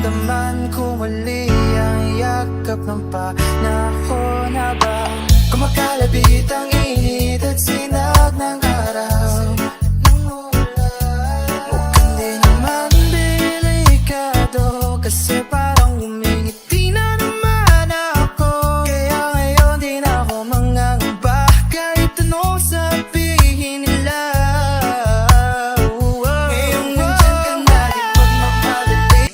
naramdaman ko muli ang yakap ng panahon habang kumakalabit ang init at sinag ng araw. Mukhang di naman delikado kasi parang umingiti na naman ako. Kaya ngayon di na ako mangangamba kahit anong sabihin nila. Ngayong nandyan ka na, di pagmamadali.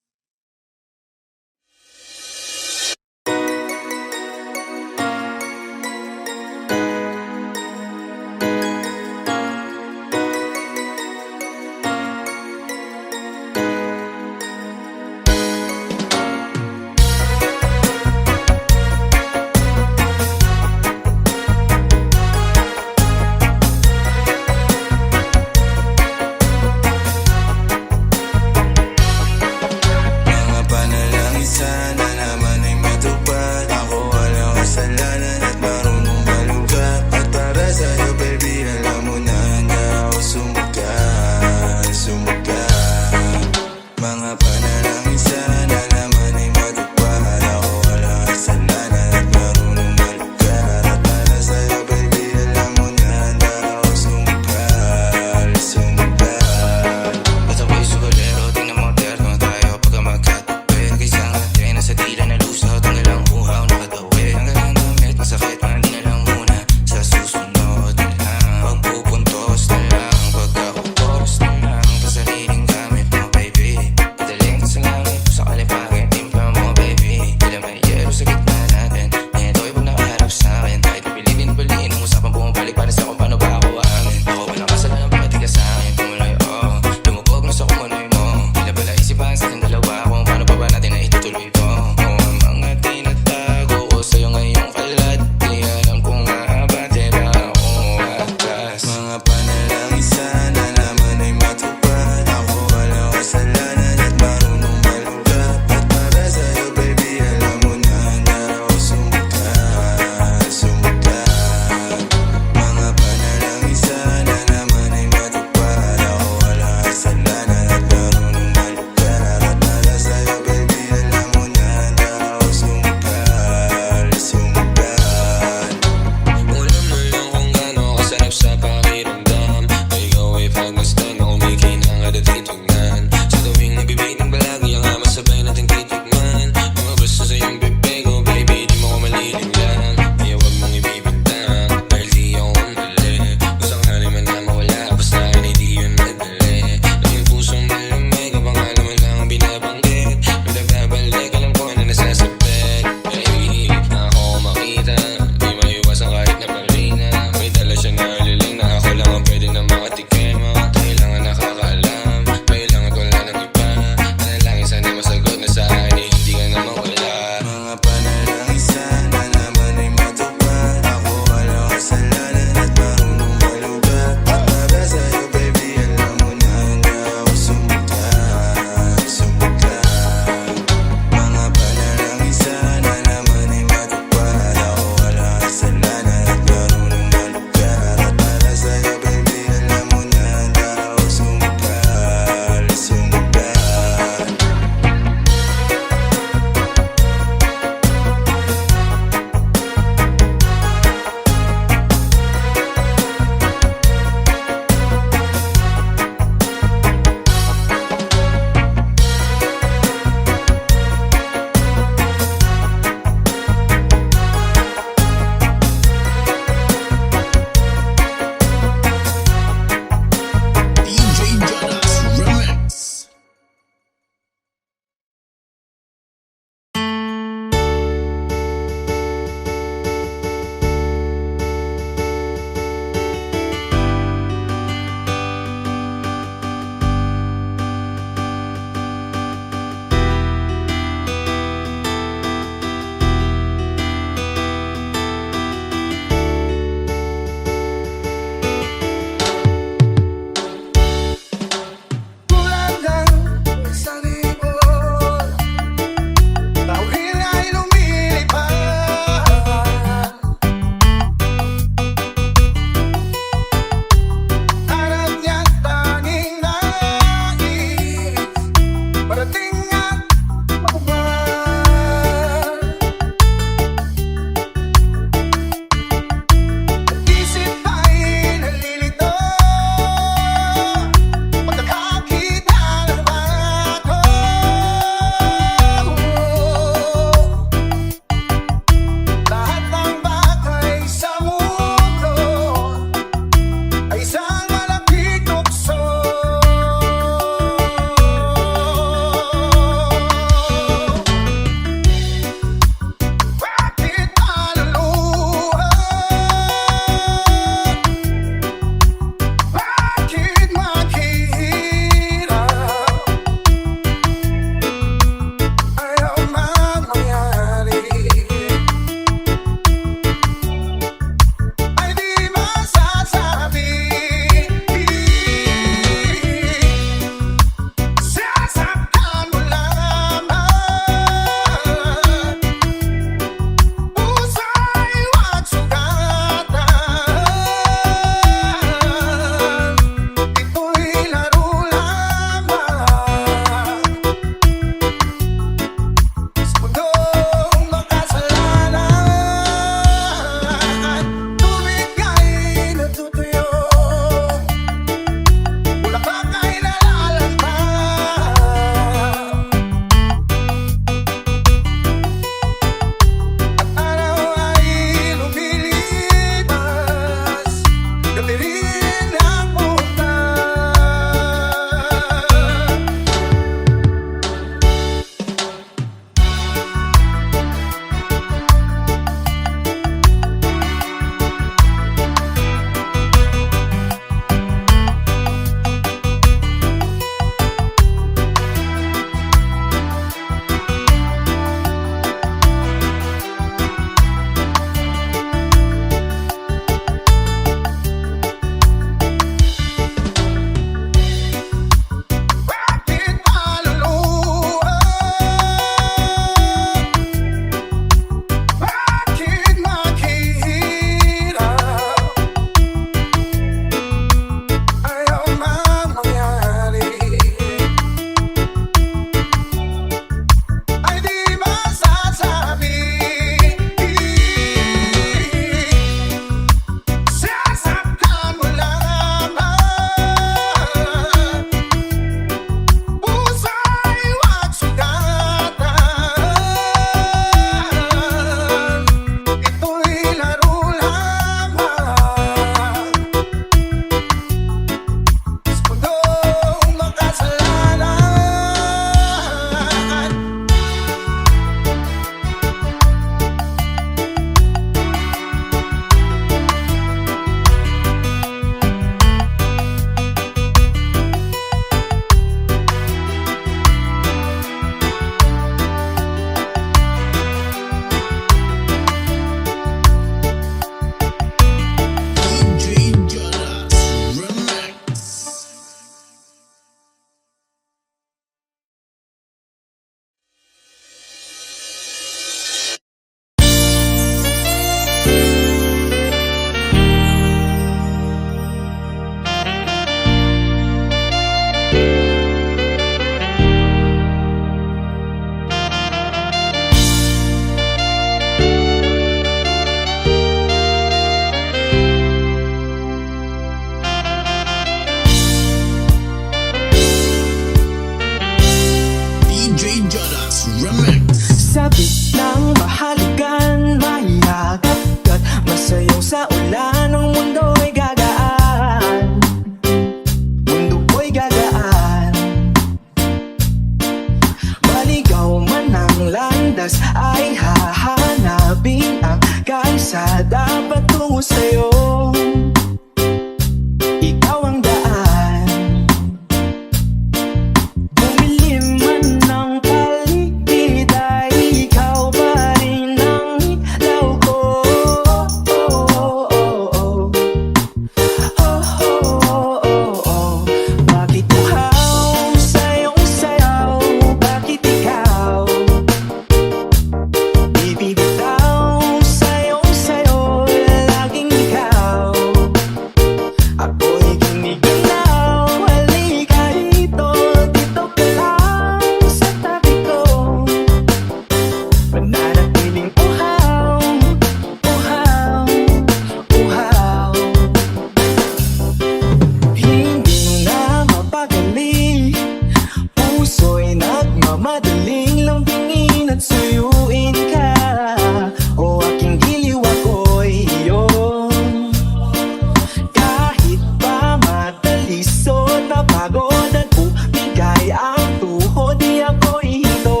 napagod at bumigay ang tuhod, di ako ihinto.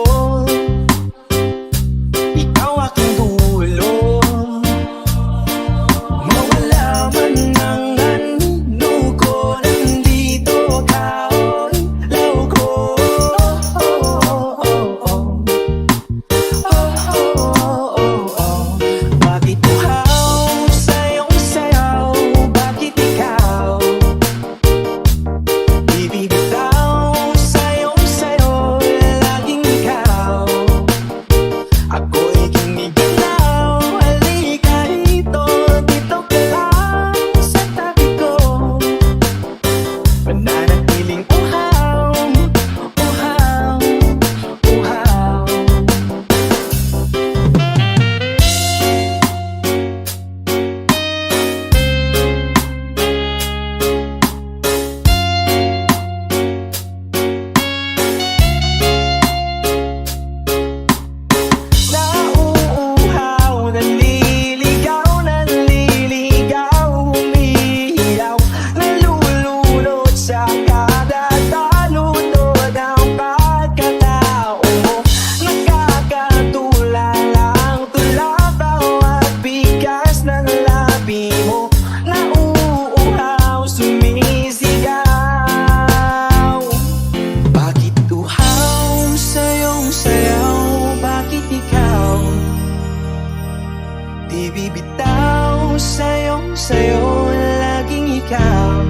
Ikaw aking dulo, mawala man ang anino ko, nandito ka, oy, law ko. Bakit uhaw sa iyong sayaw? Bakit ikaw di bibitaw sa iyong sayo? Laging ikaw, ako'y giniginaw. Halika rito, dito ka lang sa tabi ko. Mananatiling uhaw, uhaw, uhaw. Nauuhaw, naliligaw, naliligaw, umiiyaw, nalulunod sa kada talunod ang pagkatao mo. Nakakatulala ang tula, bawat bigas ng labi mo. Nauuhaw, sumisigaw. Bakit uhaw sa iyong sayaw? Bakit ikaw di bibitaw sa iyong sayo? Laging ikaw,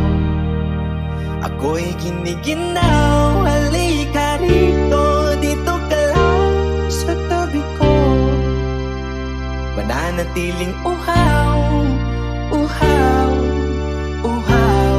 ako'y giniginaw. Halika rito, dito ka lang sa tabi ko. Mananatiling uhaw, uhaw, uhaw.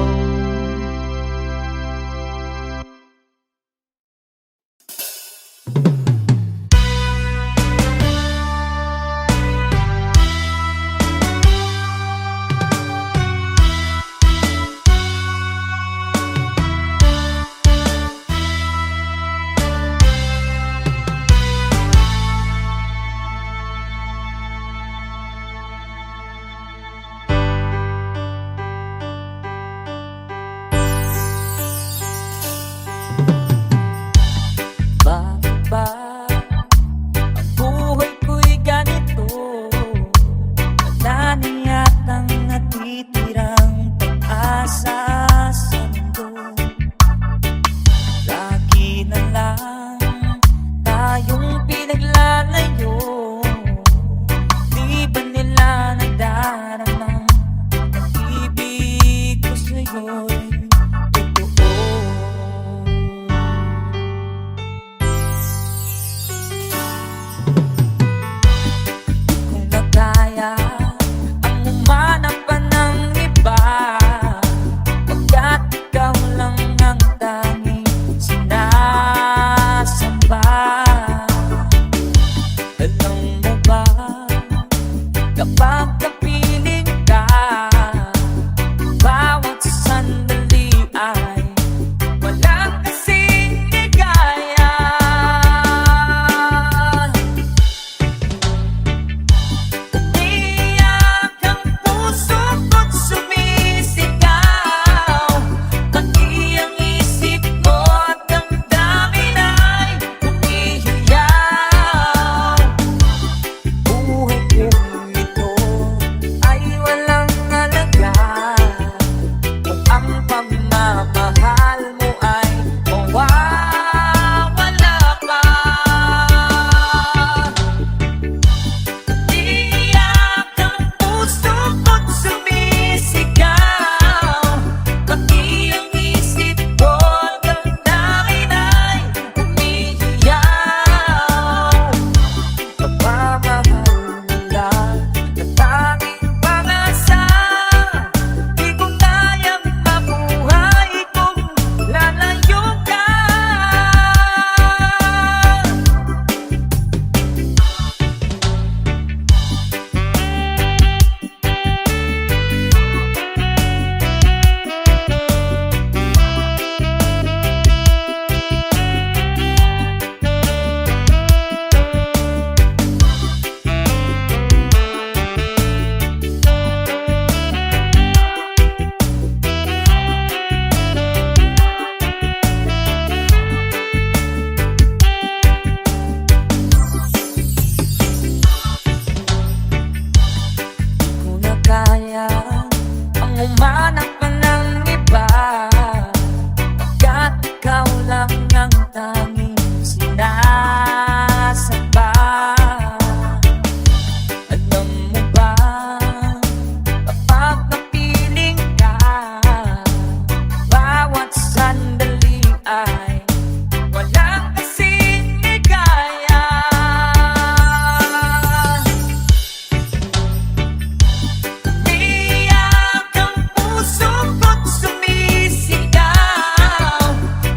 lang ang tanging sinasamba. Alam mo ba, kapag napiling ka, bawat sandali ay walang kasing ligaya. Umiyak ang puso ko't sumisigaw,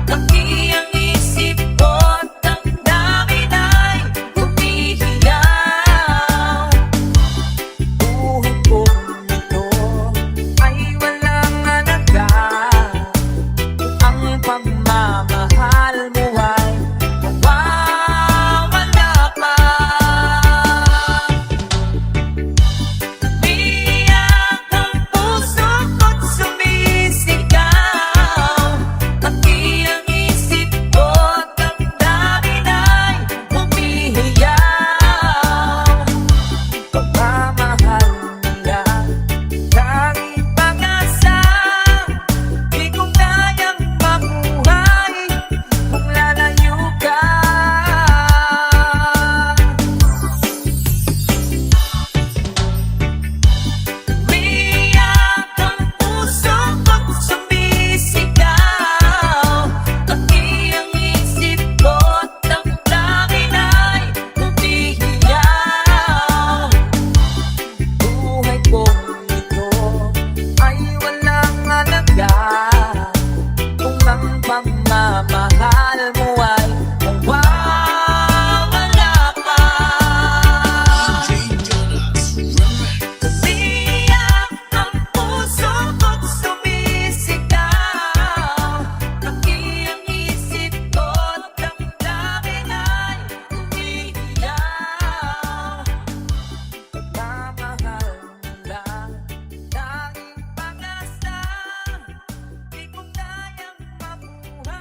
laki ang isip ko't ang damdamin ay humihiyaw. Buhay kong ito ay walang halaga, ang pagmamahal mo ay mawawala pa. Umiyak ang puso ko't sumisigaw, laki ang isip ko't damdamin ay humihiyaw. Pagmamahal nila, tanging pag-asa, di ko kayang mabuhay kung lalayo ka. Umiyak ang puso ko't sumisigaw, laki ang isip ko't damdamin ay humihiyaw. Buhay kong ito ay walang halaga kung ang pagmamahal mo ay mawawala pa. Umiyak ang puso ko't sumisigaw, laki ang isip ko't damdamin ay humihiyaw. Pagmamahal nila, tanging pag-asa, di ko kayang mabuhay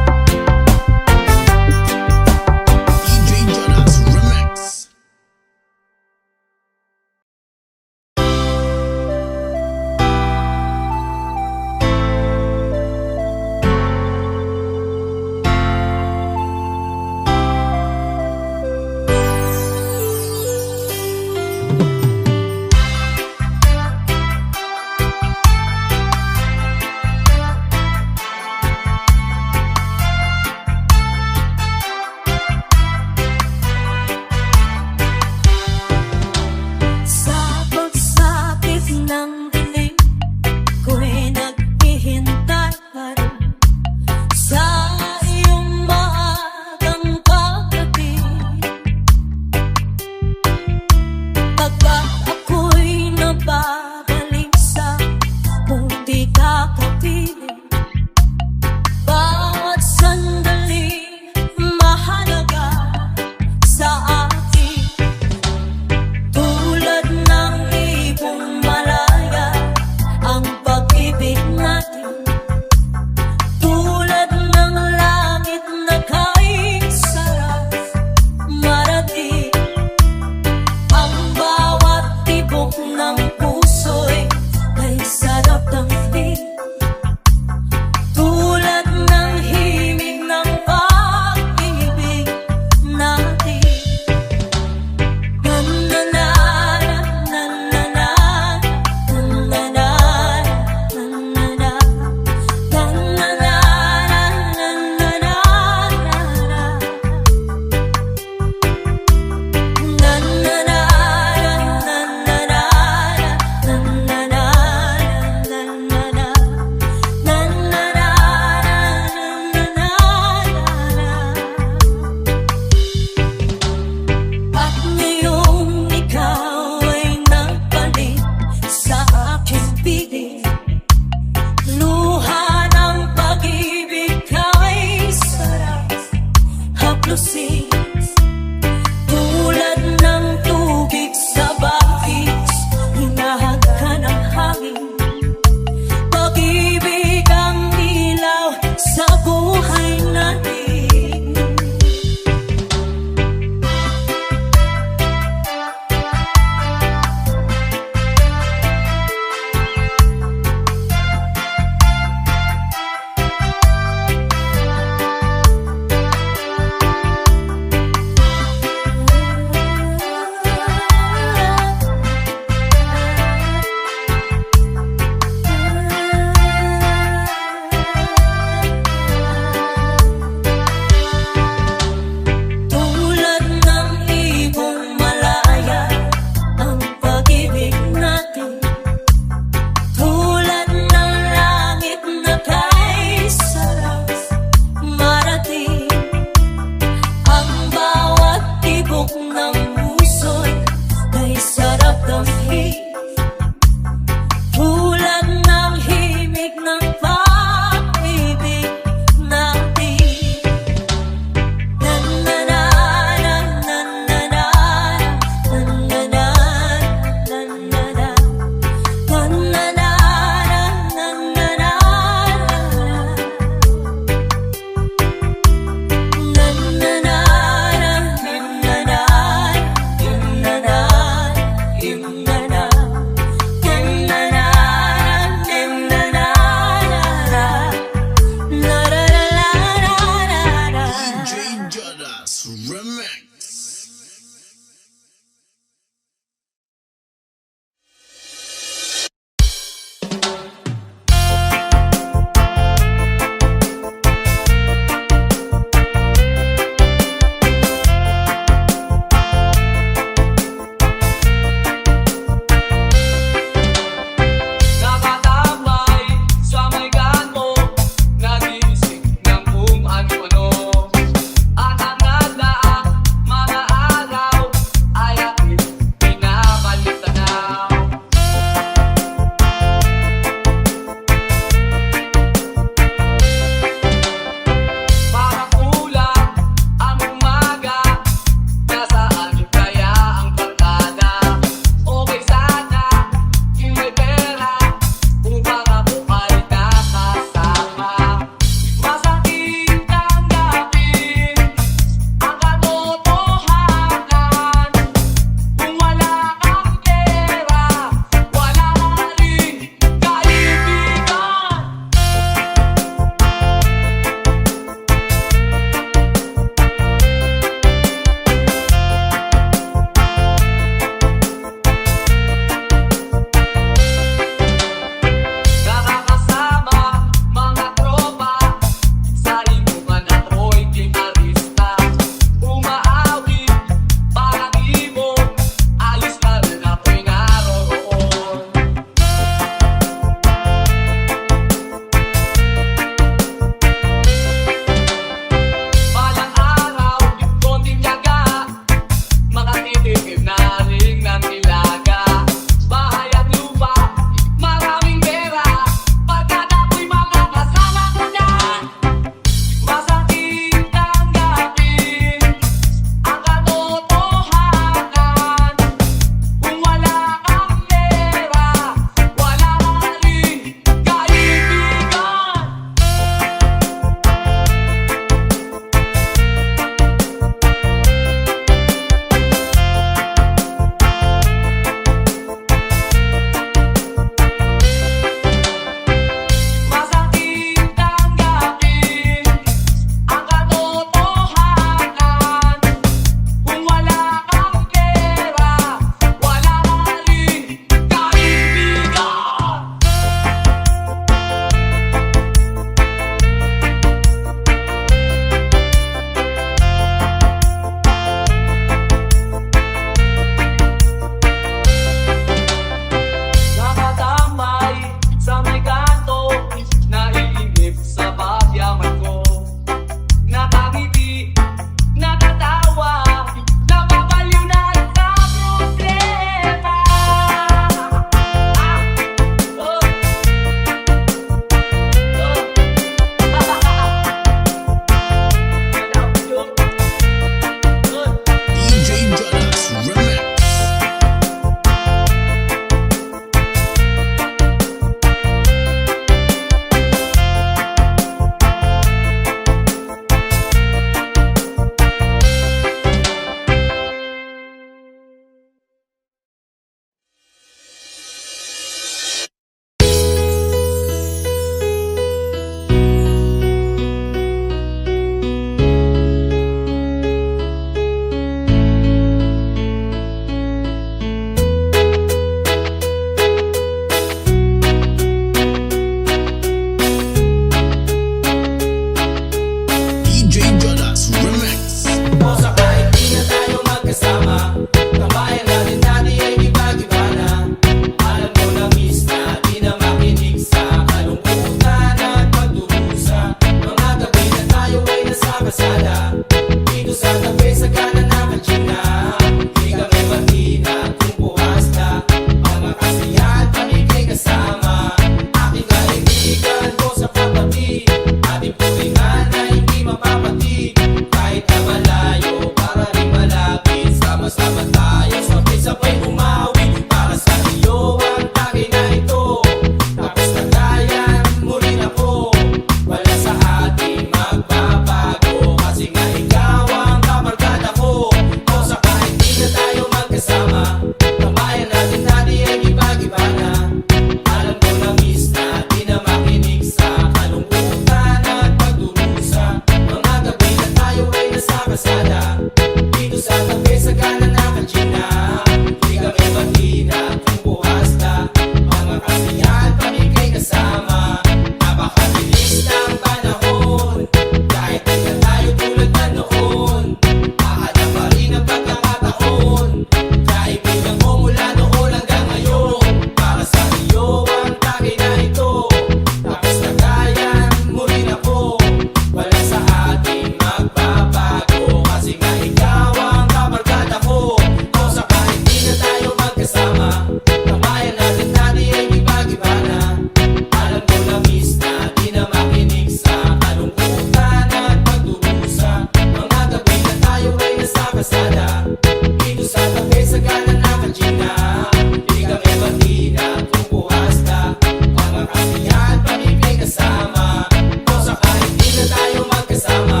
kasama. O saka hindi na tayo magkasama,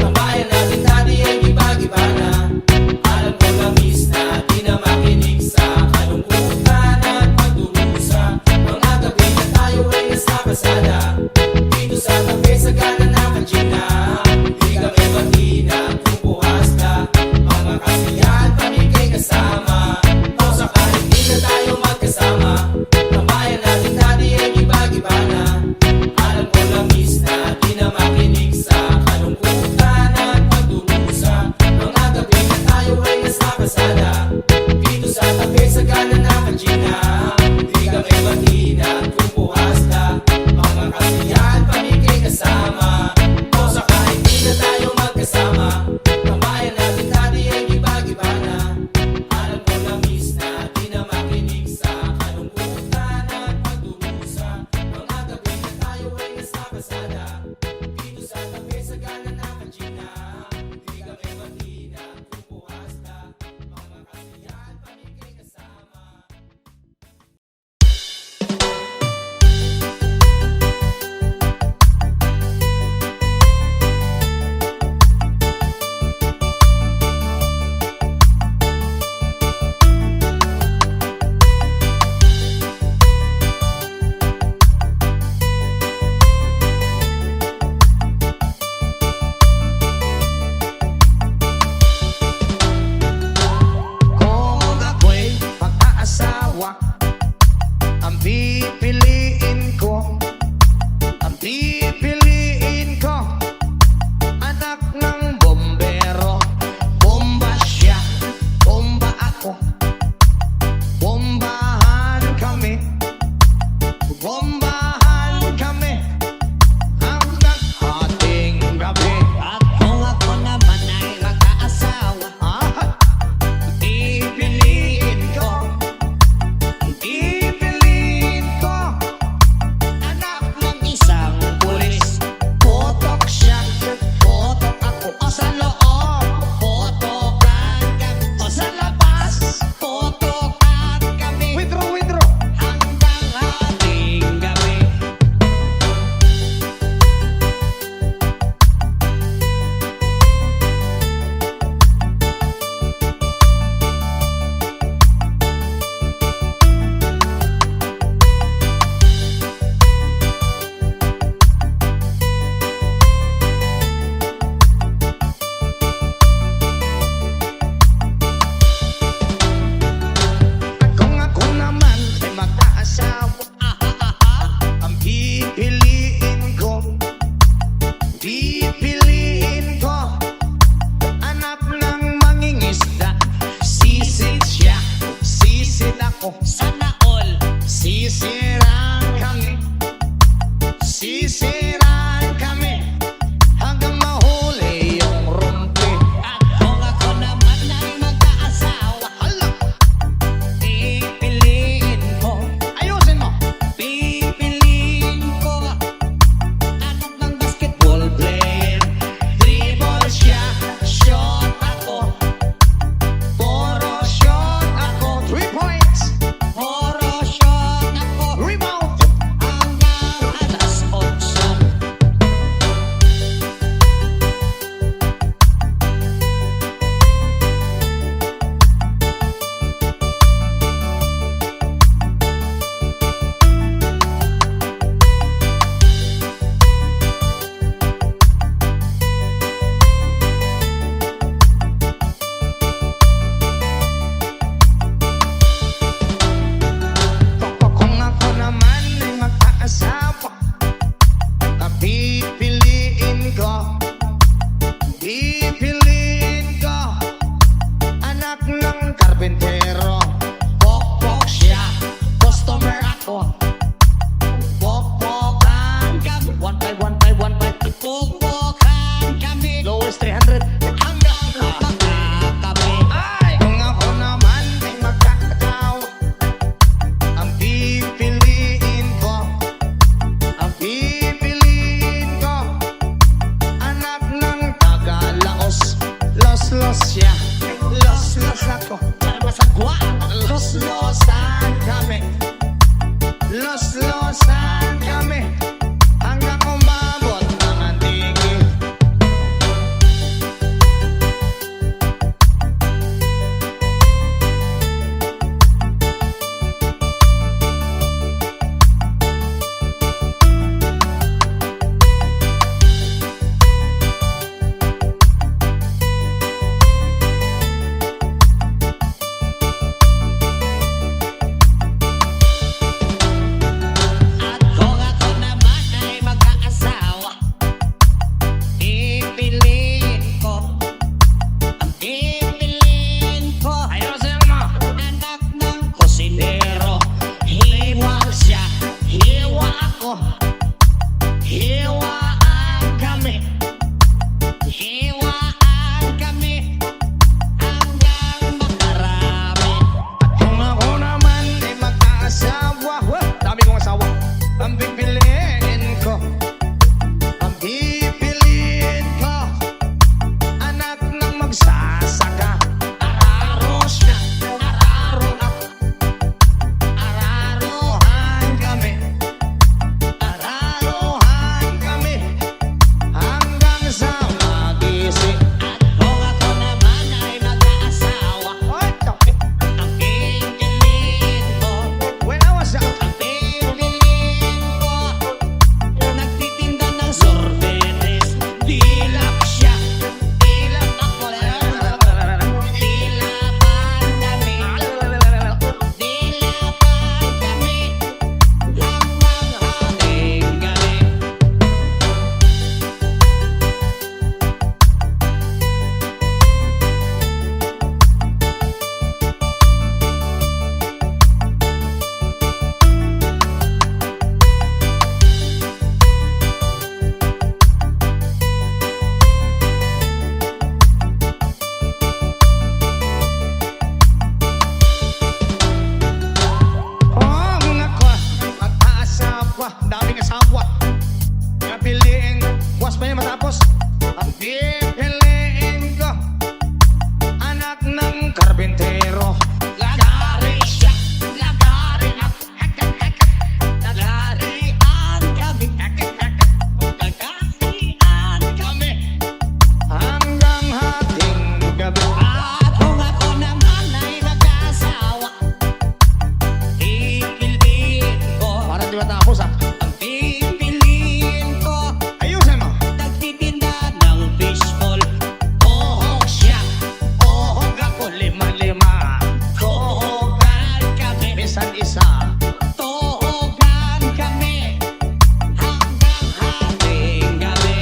ang bayan natin dati ay iba-iba na. Alam ko na miss na di na makinig sa kalungkutan at pagdurusa. Mga gabi na tayo ay nasa kasada, dito sa tabi sa gana na kachina. Di kami magina kung bukas ka, mga kasiyahan pamigay kasama. O saka hindi na tayo magkasama, ang bayan natin dati ay iba-iba na. Alam ko na miss na di na makinig sa kalungkutan at pagdurusa. Mga gabi na tayo ay nasa kasada, dito sa tabi sa gana na kachina. Di kami magina kung bukas ka, mga kasiyahan pamigay kasama. O saka hindi na tayo magkasama, ang bayan natin dati ay iba-iba na. Alam ko na miss na di na makinig sa kalungkutan at pagdurusa. Mga gabi na tayo ay nasa kasada, dito sa tabi sa gana na kachina. Di kami magina kung bukas ka, mga kasiyahan pamigay kasama. Kung ako'y mag-aasawa, ang pipiliin ko, ang pipiliin ko, anak ng bombero. Bomba siya, bomba ako, bombahan kami, bombahan kami hanggang hating gabi. At kung ako naman ay mag-aasawa, Pipiliin ko, pipiliin ko, anak ng isang pulis. potok siya, potok ako. O sa loob, potokan kami. O sa labas, potokan kami. Withdraw. Hanggang hating gabi. Kung ako naman ay mag-aasawa, ang pipiliin ko, pipiliin ko, anak ng mangingisda. Sisid siya, sisid ako, Sana all, sisiraan kami, sisiraan kami, hanggang mahuli yung rumpi. at kung ako naman ay mag-aasawa, Hala, pipiliin ko, ayusin mo. pipiliin ko, anak ng basketball player. Dribble siya, shot ako, Puro shot ako, 3 points, puro shot ako. rebound. Hanggang alas 8. Kung ako naman ay mag-aasawa, ang pipiliin ko, pipiliin ko, anak ng karpentero. Pokpok siya, customer ako. Pokpokan kami. 1 5 Pokpokan kami. Lowest 300. Hanggang makakabi. Ay, kung ako naman ay mag-aasawa, ang pipiliin ko, ang pipiliin ko, anak ng Tagalaos. Los siya, los ako. Para sa hiwaan kami. Hiwaan kami hanggang makarami. Kung ako naman ay mag-aasawa, dami kong asawa, ang pipiliin ko, ang pipiliin ko, anak ng magsasaka. Araro siya, araro ako. Araruhan kami, araruhan kami, hanggang sa magising. At kung ako naman ay mag-aasawa, Ay, kape. ang pipiliin ko, When I was young, ang pipiliin ko, nagtitinda ng sorbetes. Dilap siya, dilap ako lang. Dilapan kami, dilapan kami, hanggang hating gabi. kung ako mag-aasawa, daming asawa, napiliin ko, buwas pa niya matapos, ang pipiliin ko, anak ng karbentero. Lagari siya, lagari ako. Lagarian kami. Lagarian kami. Hanggang hating gabi. At kung ako naman ay mag-asawa, pipiliin ko, Parang di ba tapos ah? ang pipiliin ko, Ayusin mo. nagtitinda ng fishball. Ohog siya, ohog ako, Lima-lima, tuhogan kami. bisan isa. Tuhogan kami hanggang hating gabi.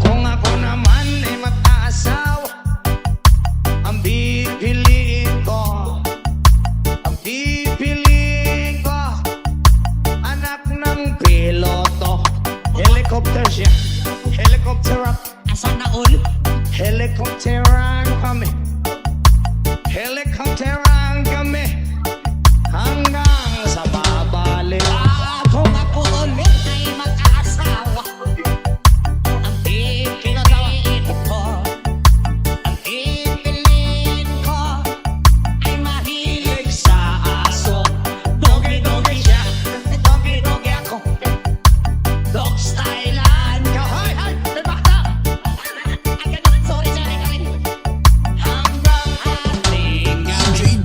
Kung ako naman ay mag-aasawa, ang pipiliin ko, ang pipiliin ko, anak ng piloto. Helicopter siya, helicopter up, Asan na ul? helicopteran kami, helicopteran kami, hanggang sa babalik. Kung ako ulit ay mag-asawa, ang pipiliin ko, ang pipiliin ko ay mahilig sa aso. Dogi-dogi siya, dogi-dogi ako. Dog stylean ka. Hoy, hoy, may bata! Ay, ganun, sorry, sorry, sorry. Hanggang hating gabi.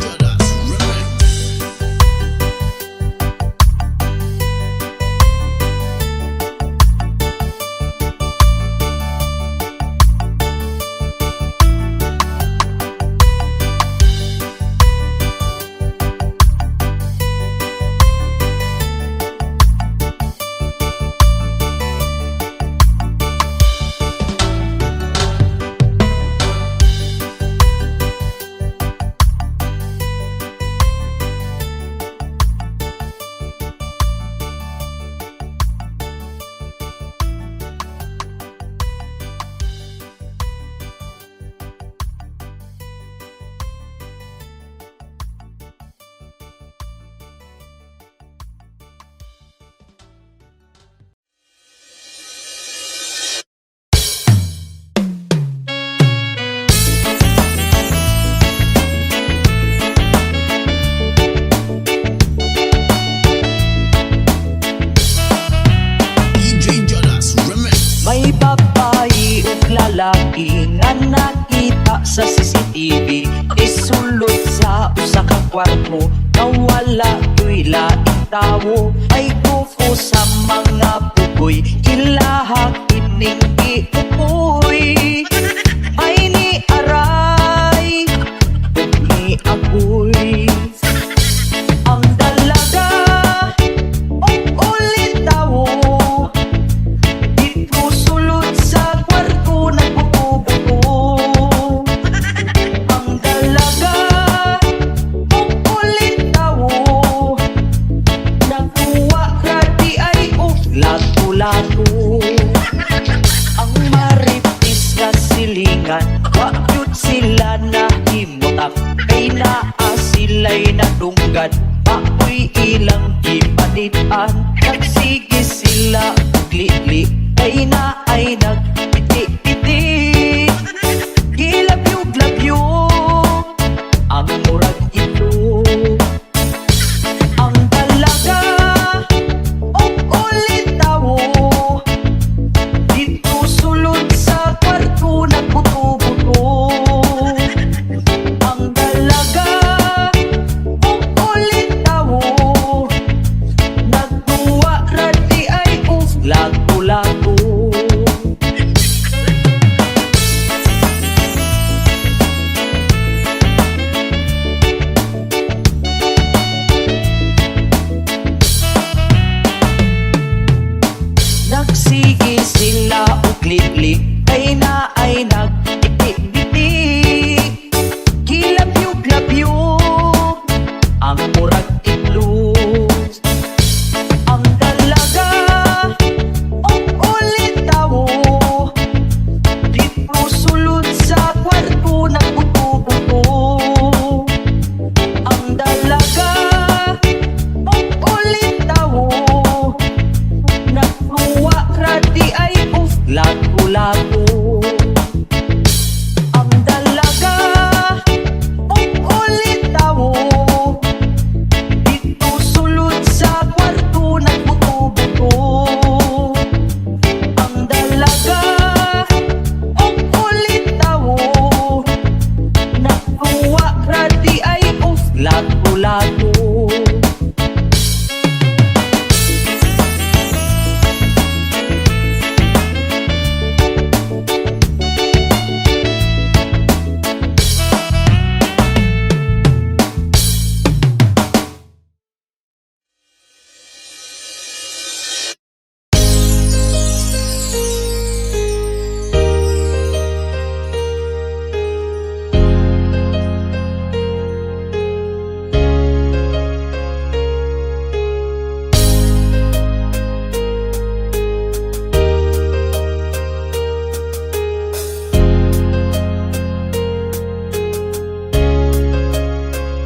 May babae ug lalaki nga nakita sa CCTV isulod sa usa ka kwarto nawala yo'y laing tawo ay gufo sa mga pugoy ilahak ining iupoy ay ni aray ug ni agoy ang dalaga ug ulit tawo dito sulod sa kwarto nagbuto-buto ang dalaga ug ulit tawo nakuha krati ay lato-lato ang maripis nga silingan wakyut sila nahimutak kay naa sila'y nadunggan ako'y ilang gipanitan nagsige sila ugli-li kay na ay nagpiti-piti gilabyo-glabyo ang murag ito ang dalaga ug ulit tawo dito sulod sa kwarto nagbuto-buto ang dalaga ug ulit tawo nagtuwa radi ay lato-lato nagsige sila ugli-li kay na ay nagpiti-piti gilabyo-glabyo ang murag itlog ang dalaga ug ulit tawo dito sulod sa kwarto nagbuto-buto ang dalaga ug ulit tawo nagtuwa krati ay lato-lato ang dalaga ug ulit tawo dito sulod sa kwarto nagbuto-buto ang dalaga ug ulit tawo nagtuwa krati ay lato-lato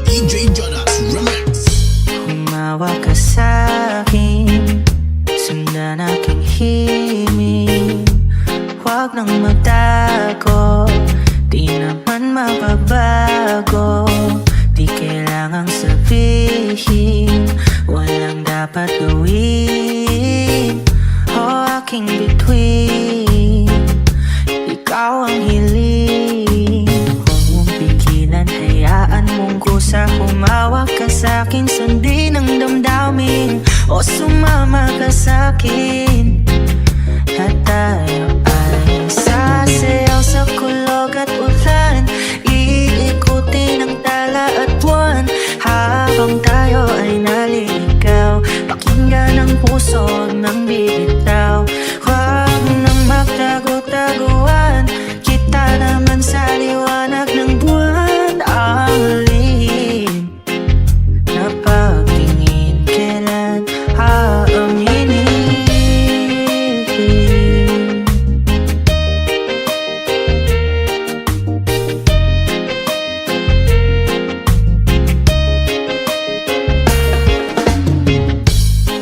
DJ Jonas Remix. Humawa ka sa'kin, sundan aking himig. Huwag nang magtago, di naman mababago. Di kailangang sabihin, walang dapat gawin. O aking bituin, ikaw ang hiling. Huwag mong pigilan, hayaan mong kusa. Humawak ka sa'kin, sundin ang damdamin. O sumama ka sa'kin, at tayo ay sasayaw sa kulog at ulan. Iikutin ang tala at buwan, habang tayo ay naliligaw. Pakinggan ang puso ng bibitaw. Huwag nang magtago-taguan, kita naman sa liwanag ng buwan. Ang lihim na pagtingin, kailan aaminin?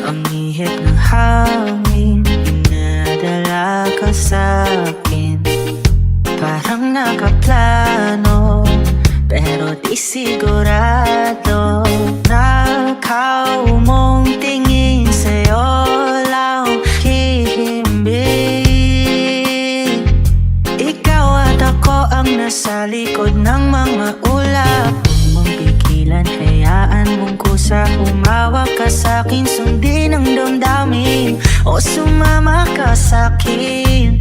Ang ihip ng hangin, pinadala ka sa'kin. Parang nakaplano, pero di sigurado. Nakaw mong tingin, sa'yo lang hihimbing. Ikaw at ako ang sa likod ng mga ulap. Huwag mong pigilan, hayaan mong kusa. Humawak ka sa'kin, sundin ang damdamin, o sumama ka sa'kin.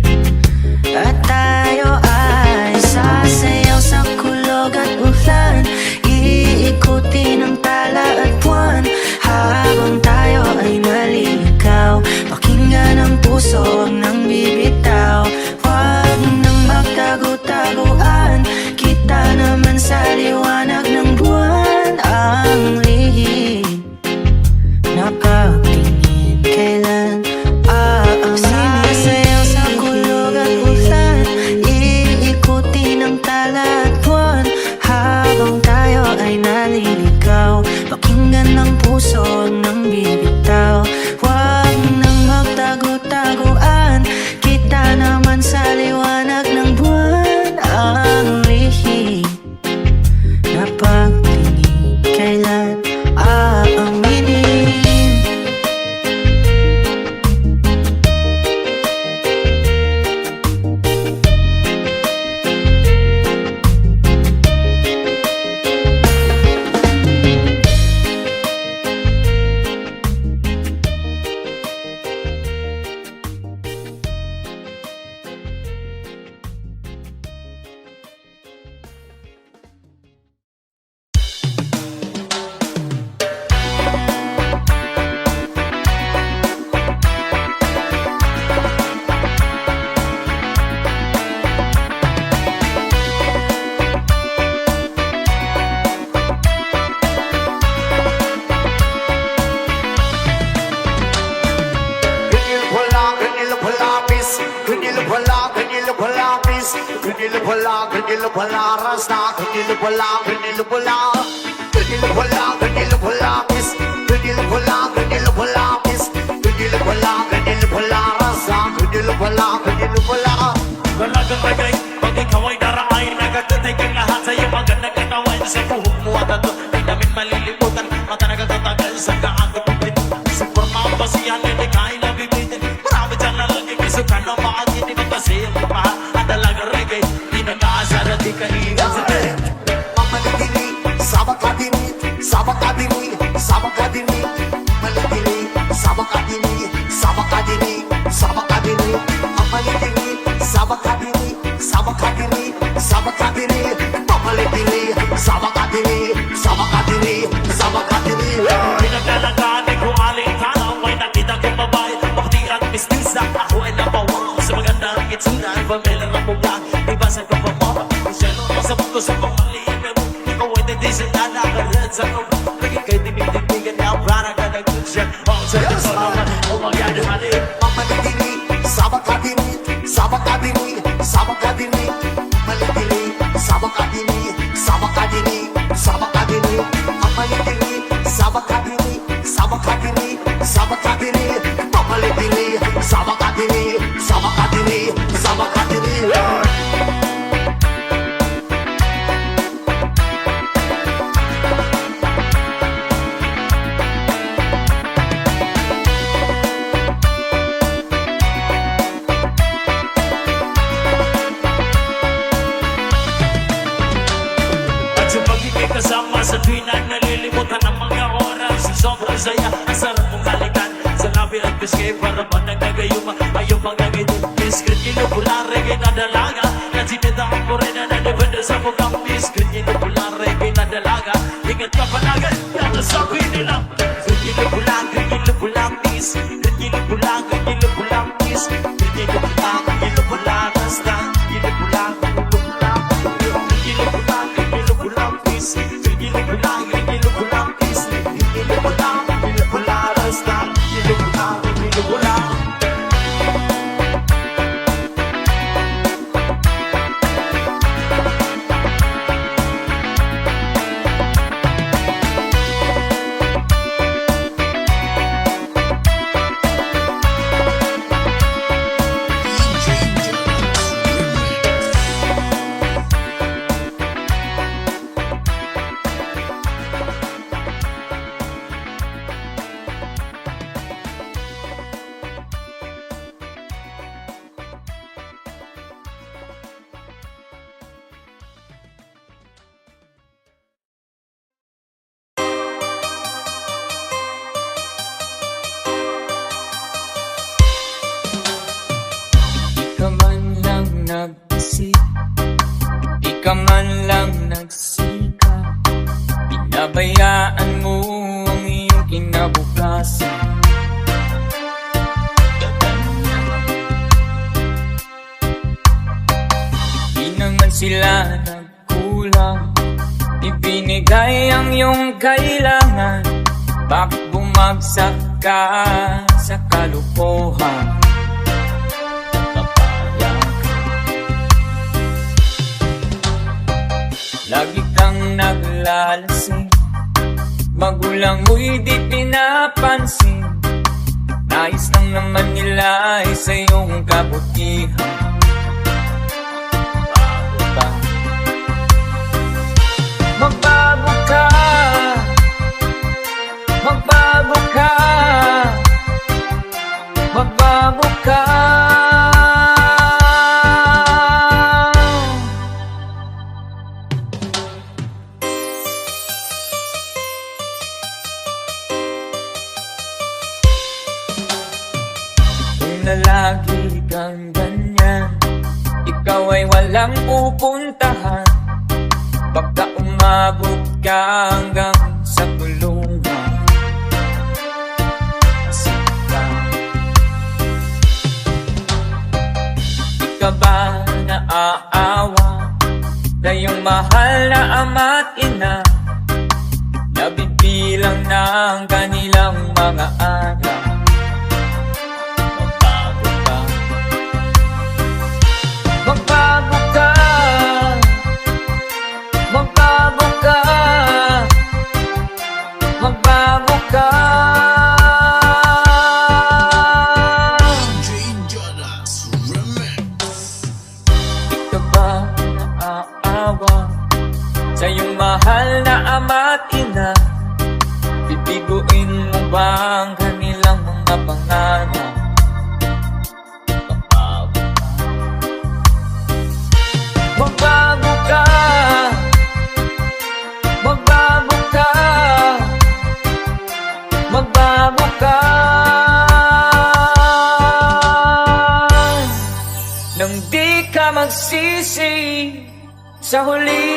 At tayo ay sasayaw sa kulog at ulan, iikutin ang tala at buwan. Habang tayo ay naliligaw, pakinggan ang puso, huwag nang bibitaw. Huwag nang magtago-taguan, kita naman sa liwanag ng buwan. Ang lihim na pagtingin, kailan aaminin? Sasayaw sa kulog at ulan, iikutin ang tala at buwan. Habang tayo ay naliligaw, pakinggan ng puso, huwag nang bibitaw. Huwag nang magtago-taguan, kita naman sa liwanag ng buwan. Ang lihim na pagtingin, kailan aaminin? Galagang lagay, pag ikaw ay daraay, nagatatay kang lahat sa'yo, magandang katawan sa buhok mo at ato, ay damit malilimutan, mata nagtatagal sa kaagap ng pito. Sa forma ang basihan, hindi kain na bibitin, marami dyan lalagay, kisukan ng maagitin ang basiyang kapahal, at talagang reggae, di nag-aasar at di kailan sa tere. Mamalidini, sabak kadini, sabak kadini, sabak kadini, mamalidini, sabak kadini, sabak kadini, sabak kadini, mamalidini, sabak kadini, sabak kadini, sabak kadini, mamalidini, sabak kadini, sabak kadini, sabak kadini. Pinaglalagani ko aling tanaw, may nakita kong babae, bakti at mistisa, ako ay napawaw sa magandang itsura, familiar na mukha, ibasan ko pa mo, isyano ang sabot ko sa pamaliin mo, ikaw ay natisinala, kared sa loob, naging kay dimig-dimigan niya, para ka nag-good ang sa kasalaman, o magyari-mali. Mamalidini, sabak kadini, sabak kadini, sabak kadini, mamalidini, sabak kadini, sabak kadini, sabak kadini, mamalidini, sabak kadini, sabak kadini, sabak kadini, mamalidini, sabak kadini, sabak kadini, sabak kadini. At sa pagiging kasama sa tuwina, nalilimutan ang mga oras, sa sobrang saya, ang sarap mong halikan, sa labi at biskay, para ba nagagayuma, ayaw pang nagitin, biskrit, inupulan, reggae na dalaga, na sinita ang morena na depende sa mukhang biskrit, inupulan, reggae na dalaga, ingat ka palagan, yan ang sabi nila, inupulan, inupulan, bis, inupulan, inupulan, bis, inupulan, inupulan, basta, inupulan, inupulan, inupulan, inupulan, bis, inupulan, inupulan, bis, inupulan, inupulan, basta, inupulan, inupulan. ka man lang nagsika, pinabayaan mo ang iyong kinabukasan. Di naman sila nagkulang, ibinigay ang iyong kailangan. Bakit bumagsak ka sa kalukuhan? Papayag ka. Lagi kang naglalasing, magulang mo'y di pinapansin. Nais lang naman nila ay sa iyong kabutihan. Magbago ka, magbago ka, magbago ka. Kung na lagi kang ganyan, ikaw ay walang pupuntahan. Baka umabot ka hanggang sa kulungan. Sika, di ka ba naaawa na yung mahal na ama't ina nabibilang na ang kanilang mga anak? Magbago ka, magbago ka, magbago ka, magbago ka. Di ka ba naaawa sa iyong mahal na ama't ina? Bibiguin mo ba ang kanilang mga pangarap? Magbago ka, magbago ka, magbago ka. Nang di ka magsisi sa huli.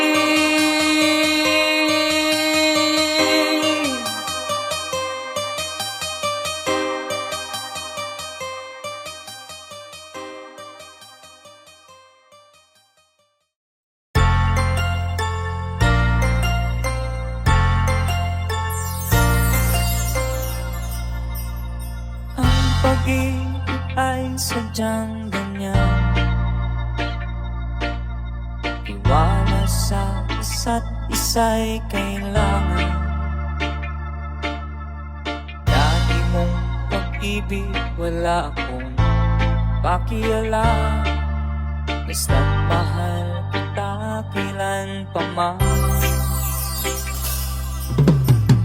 Ang pag-ibig ay sadyang ganyan, tiwala sa isa't isa'y kailangan. Dati mong pag-ibig wala akong pakialam, basta't mahal kita kailan pa man.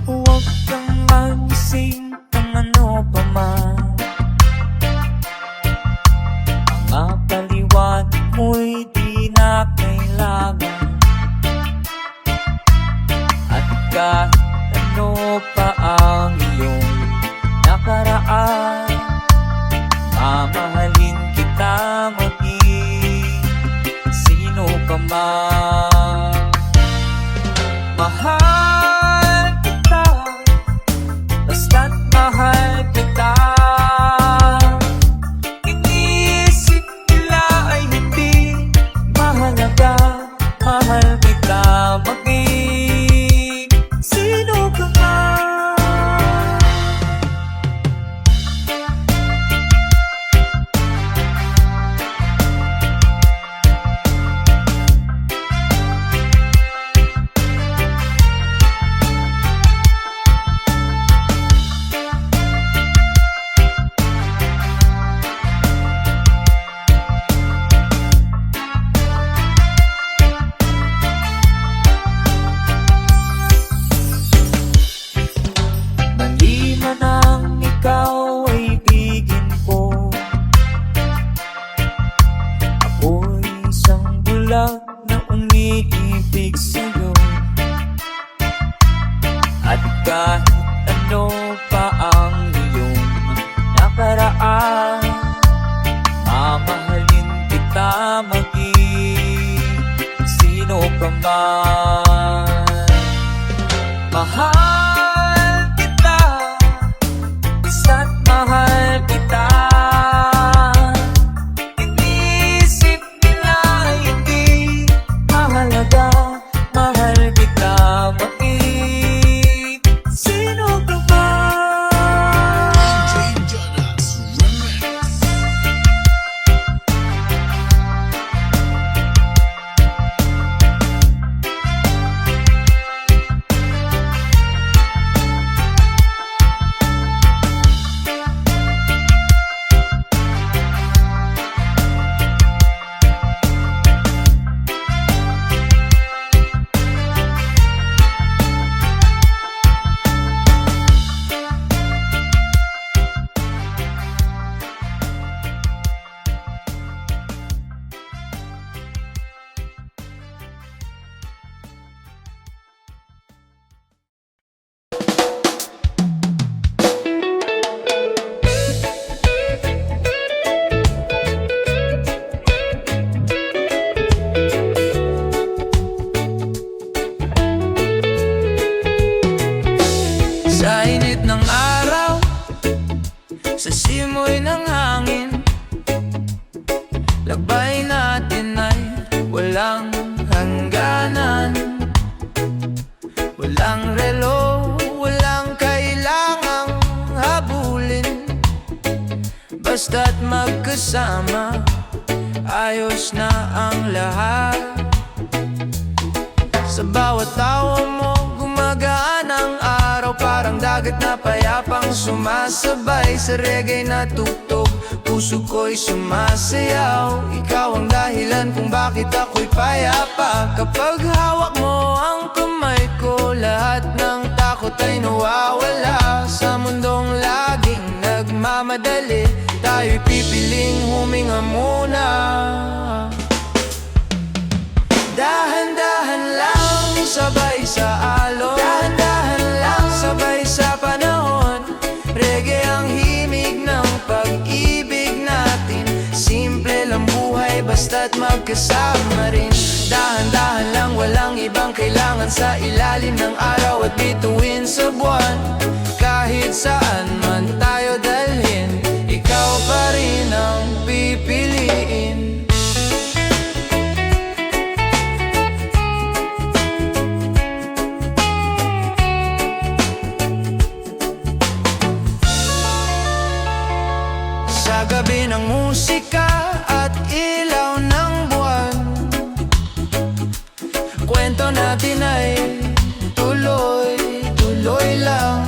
Huwag kang mag-isip ng ano pa man, mga paliwanag mo'y di na kailangan. At kahit ano pa ang iyong nakaraan, mamahalin kita maging sino ka man. Mahal kita, basta't mahal kita. Iniisip nila ay hindi mahalaga, mahal kita maging sino ka man. Maliman ang ikaw ay ibigin ko, ako'y isang bulag na umiibig sa'yo. At kahit ano pa ang iyong nakaraan, mamahalin kita maging sino ka man. Mahal kita, isa't mahal kita. Inisip nila hindi mahalaga. Mahal kita, bakit? Sino ka ba? Sa init ng araw, sa simoy ng hangin, lakbay natin ay walang hangganan. Walang relo, walang kailangang habulin. Basta't magkasama, ayos na ang lahat. Sa bawat tawa mo, gumagaan ang araw. Parang dagat na payapang sumasabay sa reggae na tugtog. Puso ko'y sumasayaw. Ikaw ang dahilan kung bakit ako'y payapa. Kapag hawak mo ang kamay ko, lahat ng takot ay nawawala. Sa mundong laging nagmamadali, tayo'y pipiling huminga muna. Dahan-dahan lang, sabay sa alon. Dahan-dahan lang, sabay sa panahon. Reggae ang himig ng pag-ibig natin. Simple lang buhay, basta't magkasama rin. Dahan-dahan lang, walang ibang kailangan. Sa ilalim ng araw at bituin sa buwan. Kahit saan man tayo dalhin, ikaw pa rin ang pipiliin. Sa gabi ng musika at ilaw ng buwan, kwento natin ay tuloy-tuloy lang.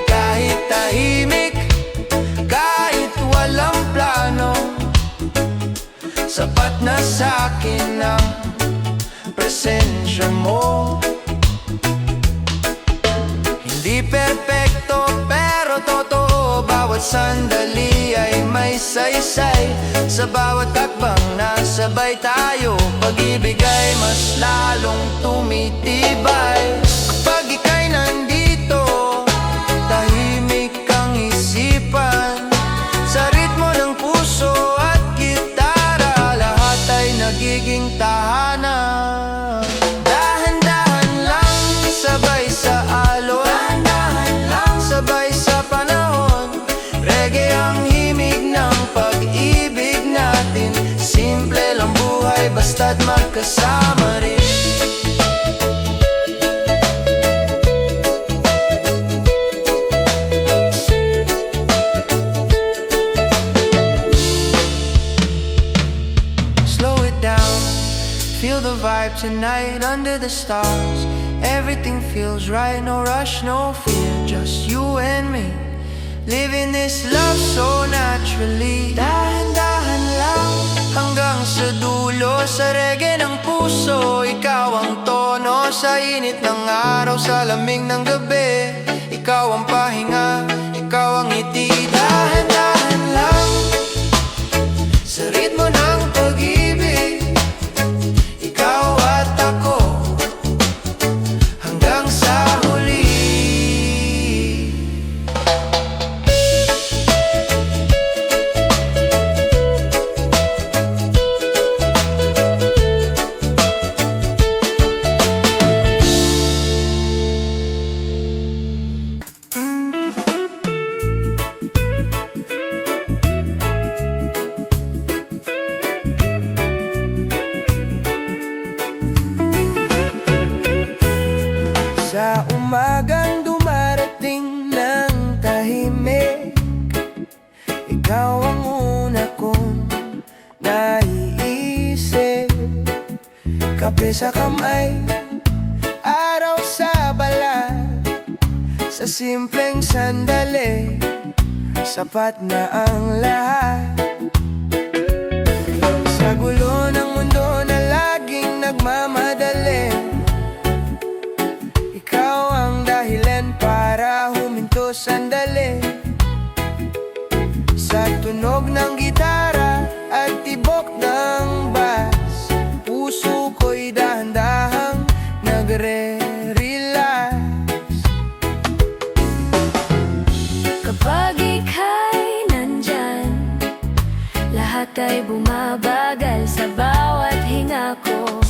Kahit tahimik, kahit walang plano, sapat na sa'kin ang presensya mo. Hindi perpekto pero totoo, bawat sandali ay may saysay. Sa bawat takbang nasabay tayo, pag-ibig ay mas lalong tumitibay. Kapag ika'y nandito, tahimik ang isipan. Sa ritmo ng puso at gitara, lahat ay nagiging tahanan. Dahan-dahan lang, sabay sa alon. Dahan-dahan lang, sabay sa panahon. Reggae ang himig ng pag-ibig natin. Simple lang buhay, basta't magkasama rin. Slow it down, feel the vibe tonight under the stars. Everything feels right, no rush, no fear, just you and me, living this love so naturally. Dahan-dahan lang, hanggang sa dulo. Sa reggae ng puso, ikaw ang tono. Sa init ng araw, sa lamig ng gabi, ikaw ang pahinga, ikaw ang ngiti. Dahan-dahan lang, sa ritmo ng pag-ibig, ikaw at ako, hanggang sa huli. kape sa kamay, araw sa balat. Sa simpleng sandali, sapat na ang lahat. Sa gulo ng mundo na laging nagmamadali, ikaw ang dahilan para huminto sandali. Sa tunog ng gitara at tibok ng bass, puso ko'y dahan-dahang nagre-relax. Kapag ika'y nandyan, lahat ay bumabagal. Sa bawat hinga ko,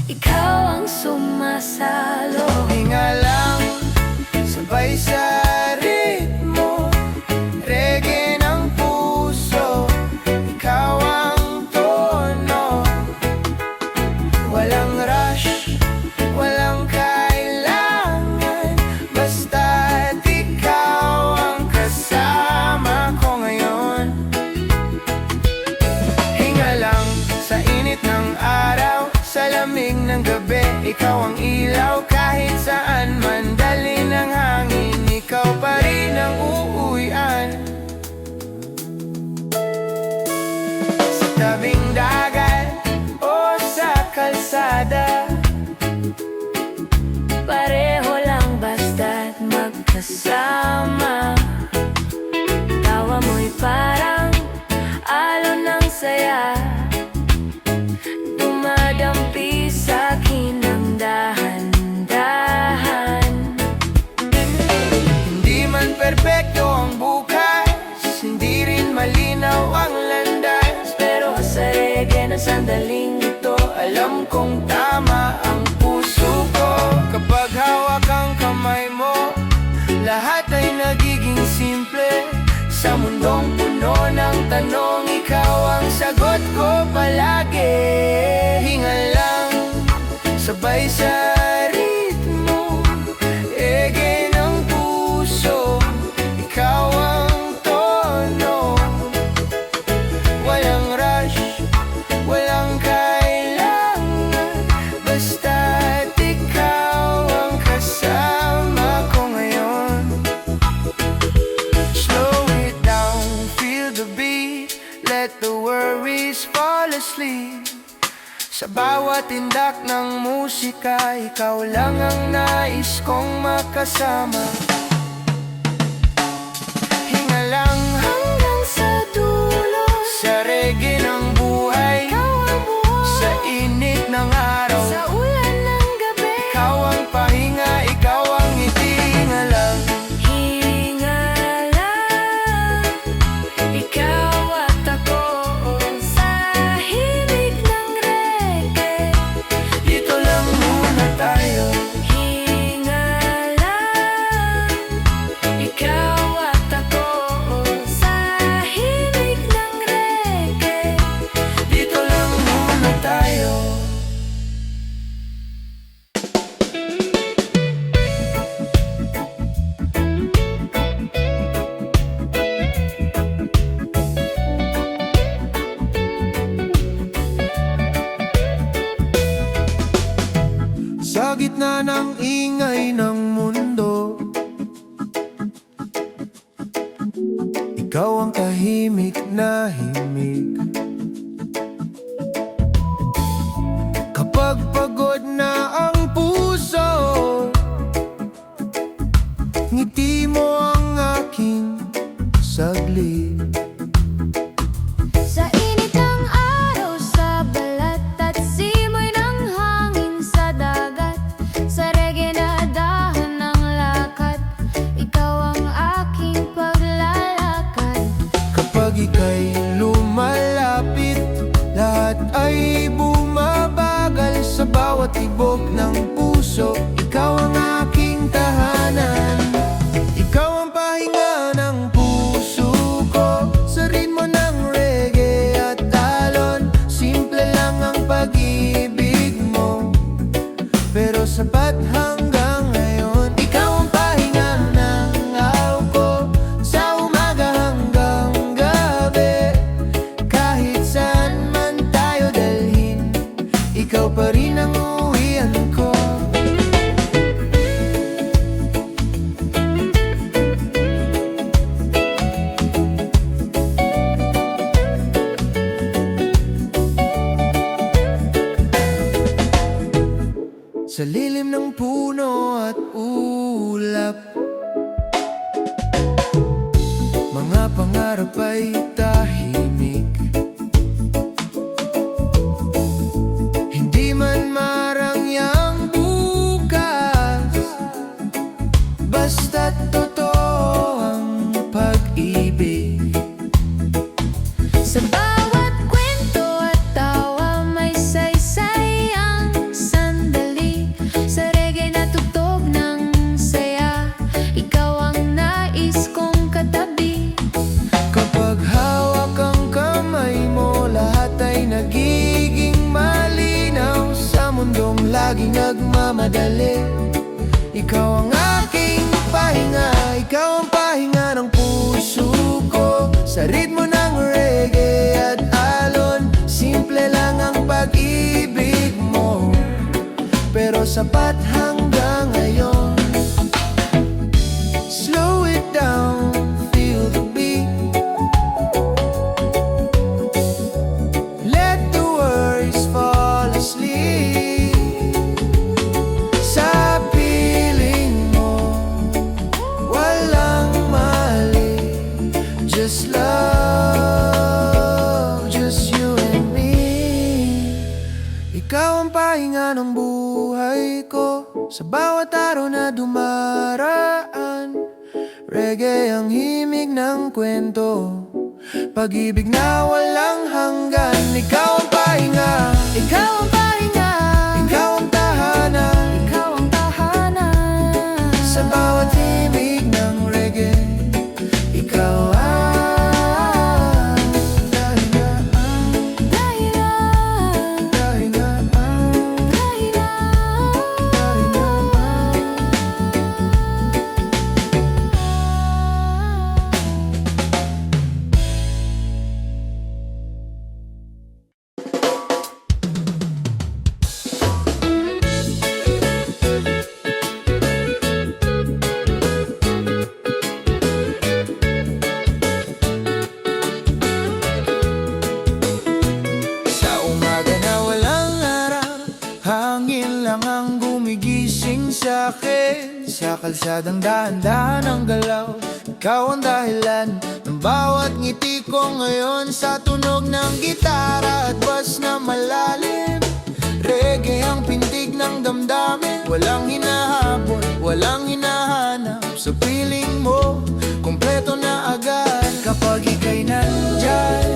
ikaw ang sumasalo. Hinga lang, sabay sa ritmo, reggae ng puso, ikaw ang tono. Walang rush, walang kailangan, basta't ikaw ang kasama ko ngayon. Hinga lang sa init ng araw, sa lamig ng gabi, ikaw ang ilaw. Kahit saan man dali ng hangin, ikaw pa rin ang uuwian. Sa tabing dagat o sa kalsada, Pareho lang basta't magkasama. Tawa mo'y parang alon ng saya, dumadampi sa'kin ng dahan-dahan. hindi man perpekto ang bukas, hindi rin malinaw ang landas, Pero sa reggae na sandaling ito, alam kong tama ang puso ko. Kapag hawak ang kamay mo, lahat ay nagiging simple. Sa mundong puno ng tanong, ikaw ang sagot ko palagi. Hinga lang, sabay sa ritmo, reggae ng puso, ikaw ang tono. Walang rush, walang kailangan, basta't ikaw ang kasama ko ngayon. Slow it down, feel the beat, let the worries fall asleep. Sa bawat tindak ng musika, ikaw lang ang nais kong makasama. Hinga lang hanggang sa dulo, sa reggae ng buhay, ikaw ang buhay. sa init ng araw, Sa ulan ng gabi, ikaw ang pahinga, ikaw ang ngiti. Hinga lang, hinga lang, ikaw at ako sa himig ng reggae. dito lang muna tayo. Hinga lang, ikaw at ako sa himig ng reggae. Dito lang muna tayo. Sa gitna ng ingay ng mundo, ikaw ang tahimik na himig. Kapag pagod na ang puso, ngiti mo ang aking saglit. Sa init ng araw, sa balat at simoy ng hangin sa dagat, sa reggae na dahan ng lakat, ikaw ang aking paglalakad. Kapag ika'y lumalakad, ikaw pa rin ang uwian ko. Sa lilim ng puno at ulap, mga pangarap ay tahimik. Hindi man marangyang bukas, basta't totoo ang pag-ibig. Sa bawat kwento at tawa may saysay ang sandali. Sa reggae na tugtog ng saya, ikaw ang nais kong katabi. Kapag hawak ang kamay mo, lahat ay nagiging malinaw. Sa mundong laging nagmamadali, ikaw ang aking pahinga. Ikaw ang pahinga ng puso ko. Sa ritmo ng reggae at alon, simple lang ang pag-ibig mo, pero sapat hanggang ngayon. Slow it down, feel the beat. Let the worries fall asleep. Sa piling mo, walang mali. Just love, just you and me. Ikaw ang pahinga ng buhay ko. Sa bawat araw na dumaraan, reggae ang himig ng kwento, pag-ibig na walang hanggan. Ikaw ang pahinga, ikaw ang pahinga, ikaw ang tahanan, ikaw ang tahanan. Sa bawat himig ng reggae, ikaw ang dahilan, dahilan, dahilan, dahilan. Sa umaga na walang araw, hangin lang ang gumigising sa akin. Sa kalsadang dahan-dahan ang galaw, ikaw ang dahilan ng bawat ngiti ko ngayon. Sa tunog ng gitara at bass na malalim, reggae ang pintig ng damdamin. Walang hinahabol, walang hinahanap. Sa piling mo, kompleto na agad. Kapag ika'y nandyan,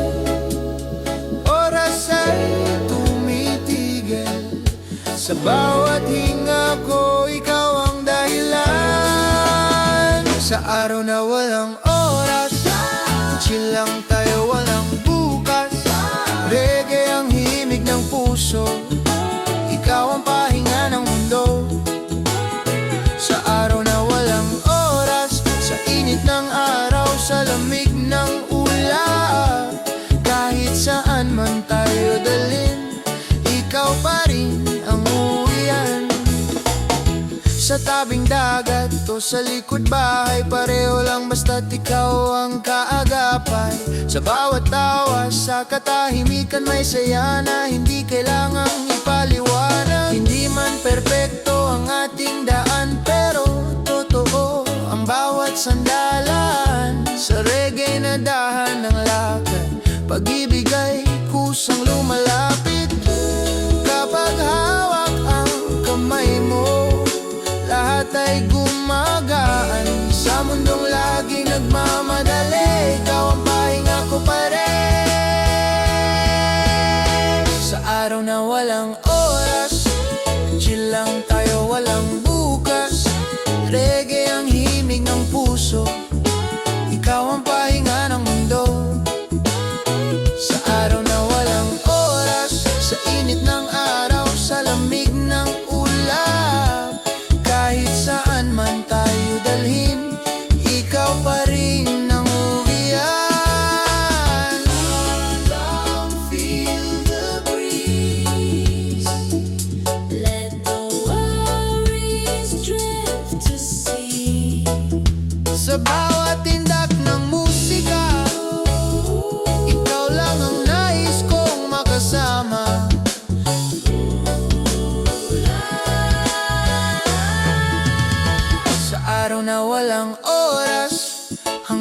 oras ay tumitigil. Sa bawat hinga ko, ikaw ang dahilan. Sa araw na walang oras, chill lang tayo, walang bukas. Reggae ang himig ng puso, ikaw ang pahinga ng mundo. Sa araw na walang oras, sa init ng araw, sa lamig ng ulap, kahit saan man tayo dalhin, ikaw pa rin ang uwian. Sa tabing dagat o sa likod bahay, pareho lang basta't ikaw ang kaagapay. Sa bawat tawa, sa katahimikan may saya na hindi kailangang ipaliwanag. Hindi man perpekto ang ating daan, pero totoo ang bawat sandalan. Sa reggae na dahan ng lakad, pag-ibig ay kusang lumalapit. Kapag hawak ang kamay mo, lahat ay gumagaan. Sa mundong laging nagmamadali, ikaw ang pahinga ko pa rin. Sa araw na walang oras, chill lang tayo, walang bukas. Reggae ang himig ng puso, ikaw ang pahinga ng mundo. Sa araw na walang oras, sa init ng araw, sa lamig ng ulap, kahit saan man tayo dalhin, ikaw pa rin ang uwian. Feel the breeze.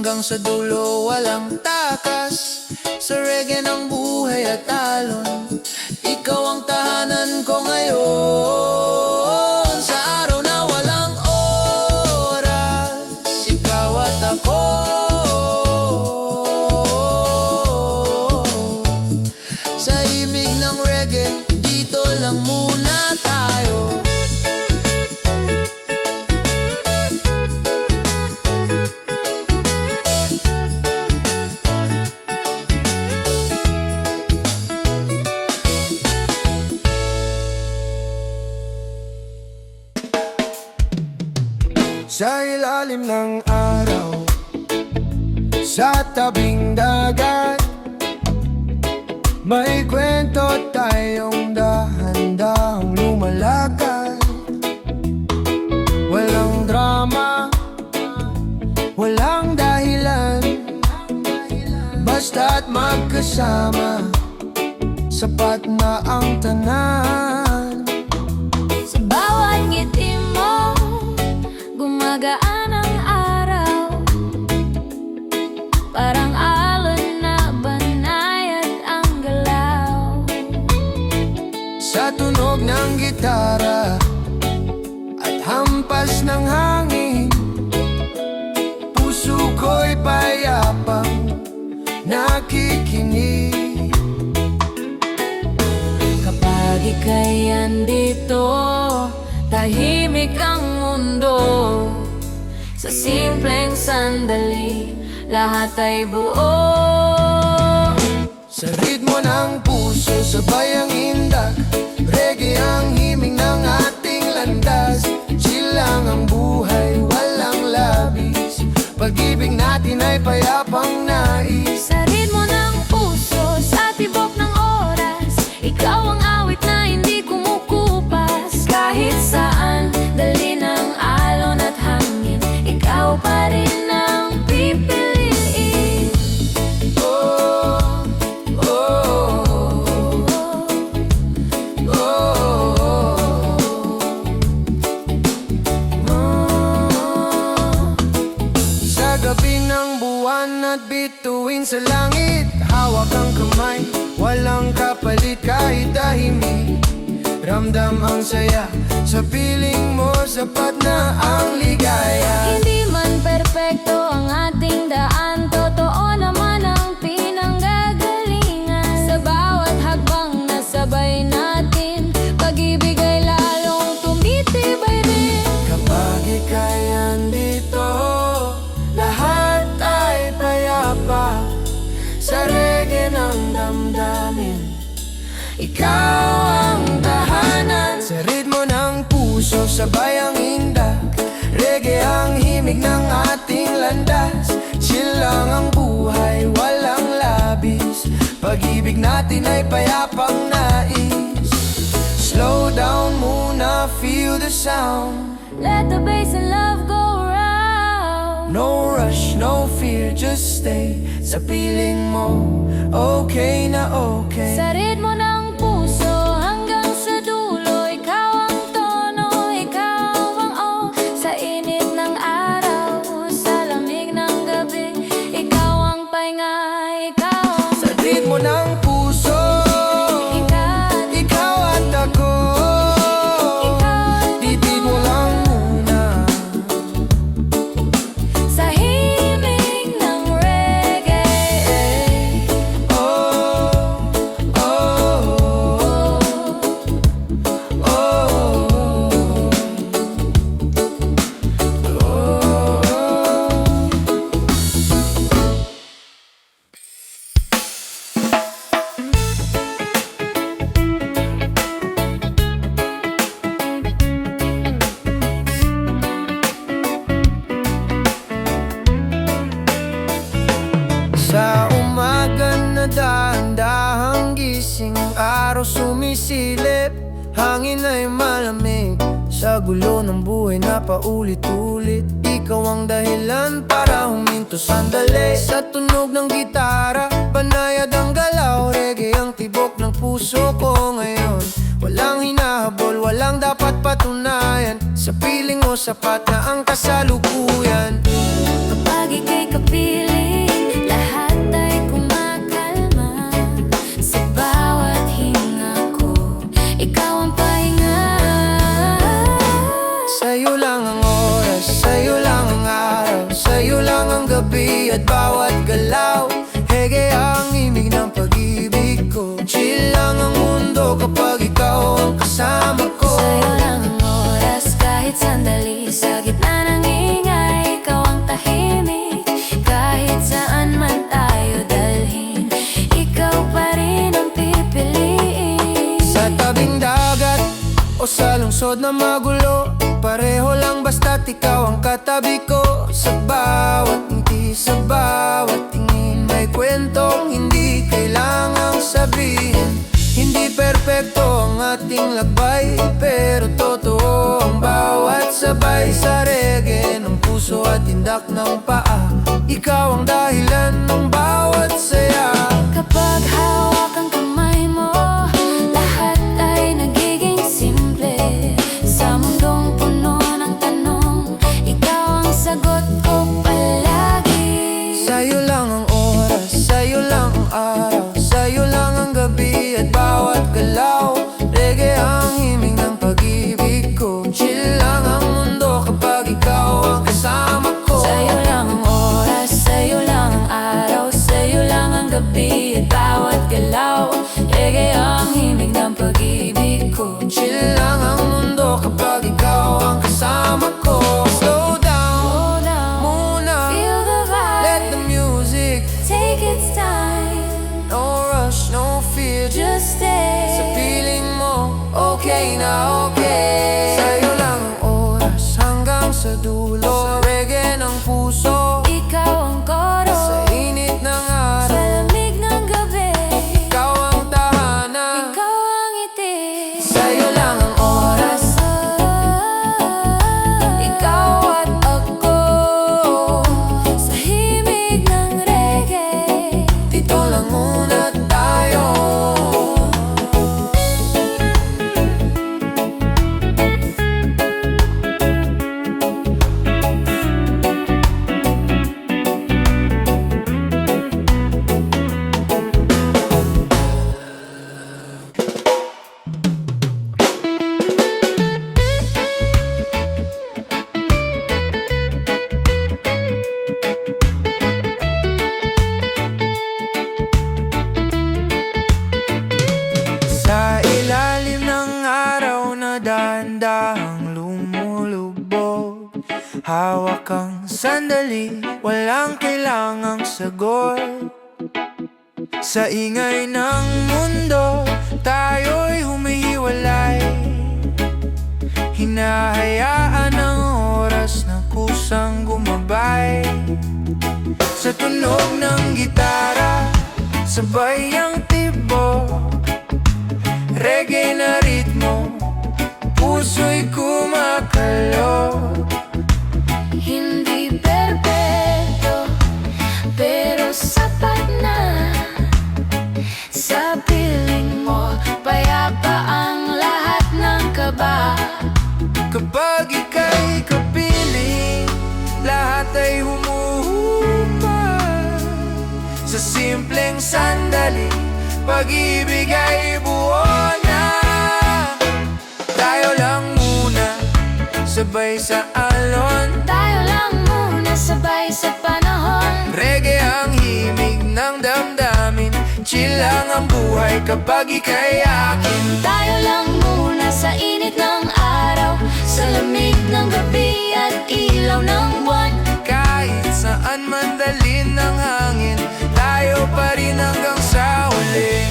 hanggang sa dulo walang takas. Sa reggae ng buhay at talon, ikaw ang tahanan ko ngayon. Sa araw na walang oras, ikaw at ako. Sa imig ng reggae, dito lang muna tayo. Sa ilalim ng araw, sa tabing dagat, may kwento tayong dahan-dahang lumalakad. Walang drama, walang dahilan, basta't magkasama, sapat na ang tanan. Sa bawat ngiti mo, gumagaan ang araw. Parang alon na banayad ang galaw. Sa tunog ng gitara at hampas ng hangin, puso ko'y payapang nakikinig. Kapag ika'y andito, tahimik ang mundo. Sa simpleng sandali, lahat ay buo. Sa ritmo ng puso, sabay ang indak, reggae ang himig ng ating landas. Chill lang ang buhay, walang labis, pag-ibig natin ay payapang nais. Sa ritmo ng puso, sa tibok ng oras, ikaw ang awit na hindi kumukupas. Kahit saan, dali ng alon at hangin, ikaw pa rin ang pipiliin. Oh, oh, oh, sa gabi ng buwan at bituin sa langit, hawak ang kamay, walang kapalit kahit tahimik. Ramdam ang saya, sa piling mo sapat na ang ligaya. Hindi man perpekto ang ating daan, totoo naman ang pinanggagalingan. Sa bawat hakbang na sabay natin, pag-ibig ay lalong tumitibay rin. Kapag ika'y andito, lahat ay payapa. Sa reggae ng damdamin, ikaw ang tahanan. Sa ritmo ng puso, sabay ang indak, reggae ang himig ng ating landas. Chill lang ang buhay, walang labis, pag-ibig natin ay payapang nais. Slow down muna, feel the sound. Let the bass and love go round. No rush, no fear, just stay sa piling mo. Okay na okay. Sa ritmo ng puso hanggang sa dulo, ikaw ang tono, ikaw ang oh. Sa init ng araw, sa lamig ng gabi, ikaw ang pahinga, ikaw ang Sa ritmo ng puso, ikaw at ako. Titid mo lang muna. sa himig ng reggae. Oh, oh, oh, oh, Sa umaga na dahan-dahang gising, araw sumisilip, hangin ay malamig. Sa gulo ng buhay na paulit-ulit, ikaw ang dahilan para huminto sandali. Sa tunog ng gitara, banayad ang galaw, reggae ang tibok ng puso ko ngayon. Walang hinahabol, walang dapat patunayan, sa piling mo sapat na ang kasalukuyan. Kapag ika'y kapiling, ikaw ang pahinga. Sa'yo lang ang oras, sa'yo lang ang araw, sa'yo lang ang gabi at bawat galaw. Hege ang imig ng pag-ibig ko. Chill lang ang mundo kapag ikaw ang kasama ko. Sa'yo lang ang oras kahit sandali. Sa gitna ng ingay, ikaw ang tahimik. Kahit saan man tayo dalhin, ikaw pa rin ang pipiliin. Sa tabing dagat o sa lungsod na magulo, pareho lang basta't ikaw ang katabi ko. Sa bawat ngiti, sa bawat tingin, may kwentong hindi kailangang sabihin. Hindi perpekto ang ating lakbay, pero totoo ang bawat sabay. Sa reggae ng puso at tindak ng paa, ikaw ang dahilan ng bawat saya. Kapag hawak ang kamay mo, lahat ay nagiging simple. Sa mundong puno ng tanong, ikaw ang sagot ko palagi. Sa'yo lang ang oras, sa'yo lang ang araw, sa'yo lang ang gabi at bawat galaw. Reggae ang himig ng pag-ibig ko. Chill lang ang mundo kapag ikaw ang kasama ko. Sa'yo lang ang oras, sa'yo lang ang araw, sa'yo lang ang gabi at bawat galaw. Reggae ang himig ng pag-ibig ko. Chill lang ang mundo kapag ikaw ang kasama ko. Slow down, Hold on, muna, feel the let the vibe, music. take its time, No rush, no fear, just stay. sa piling mo, okay na okay. Sa'yo lang ang oras hanggang sa dulo. Reggae ng puso, Ikaw ang koro, sa init ng sa araw, lamig ng gabi. ikaw ang tahanan. Ikaw ang itis. Sa'yo lang ang oras, Ikaw at ako, sa himig ng reggae. dito lang muna tayo. Sa ilalim ng araw na dahan-dahang lumulubog, hawak ang sandali, walang kailangang sagot. Sa ingay ng mundo, tayo'y humihiwalay. Hinahayaan ang oras na kusang gumabay. Sa tunog ng gitara, sabay ang tibok, reggae na ritmo, puso'y kumakalog. Hindi perpekto, pero sapat na. Sa piling mo, payapa ang lahat ng kaba. Kapag ika'y kapiling, lahat ay humuhupa. Sa simpleng sandali, pag-ibig ay buo na. Tayo lang muna, sabay sa alon. Tayo lang muna, sabay sa panahon. Reggae ang himig ng damdamin, chill lang ang buhay kapag ika'y akin. Tayo lang muna sa init ng araw, sa lamig ng gabi at ilaw ng buwan. Kahit saan man dalhin ng hangin, tayo pa rin hanggang sa huli.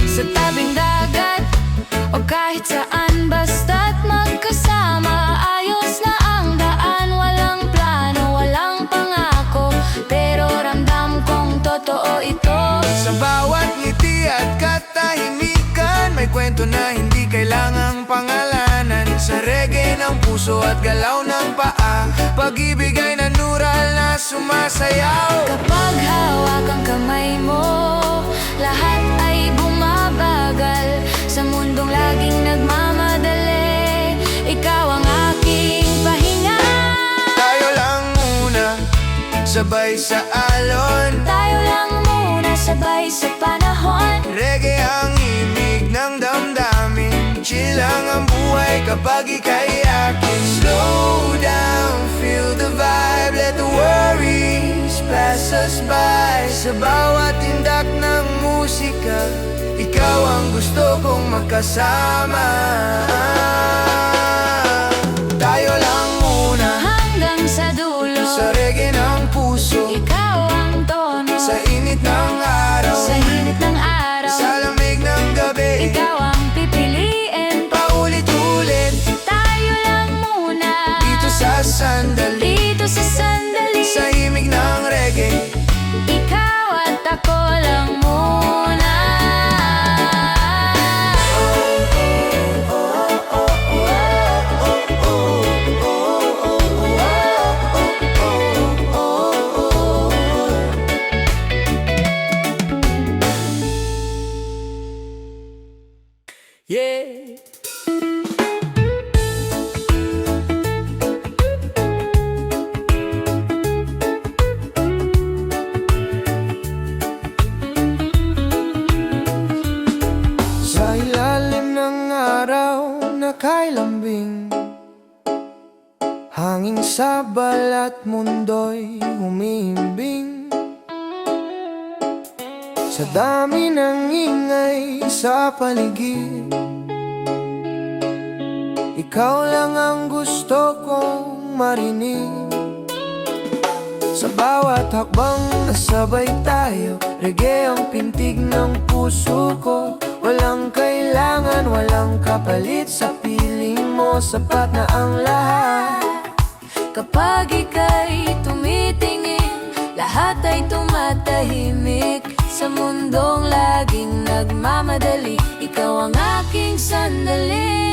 Sa tabing dagat o kahit saan, basta't magkasama. Ayos na ang daan, walang plano, walang pangako, pero ramdam kong totoo ito. Sa bawat ngiti at katahimikan, may kwento na hindi kailangang pangalanan. Sa reggae ng puso at galaw ng paa, pag-ibig ay nanural na sumasayaw. Kapag hawak ang kamay mo, lahat ay bumabagal. Sa mundong laging nagmamadali, ikaw ang aking pahinga. sabay sa alon. Tayo lang muna sabay sa panahon. Reggae ang imig ng damdamin. Chill lang ang buhay kapag ika'y akin. Slow down, feel the vibe. Let the worries pass us by. Sa bawat tindak ng musika, ikaw ang gusto kong makasama. Tayo lang muna Hanggang sa dulo, sa reggae ng puso. ikaw ang tono. Sa init ng araw, Sa init ng araw, sa lamig ng gabi, ikaw ang pipiliin. paulit-ulit Tayo lang muna dito sa sandali. dito sa sandali. Sa himig ng reggae, Ikaw at ako lang muna. yeah. Sa ilalim ng araw na kay lambing, hanging sa balat mundo'y humihimbing. Sa dami ng ingay sa paligid, ikaw lang ang gusto kong marinig. Sa bawat hakbang nasabay tayo, reggae ang pintig ng puso ko. Walang kailangan, walang kapalit. Sa piling mo, sapat na ang lahat. Kapag ika'y tumitingin, lahat ay tumatahimik. Sa mundong laging nagmamadali, ikaw ang aking sandali.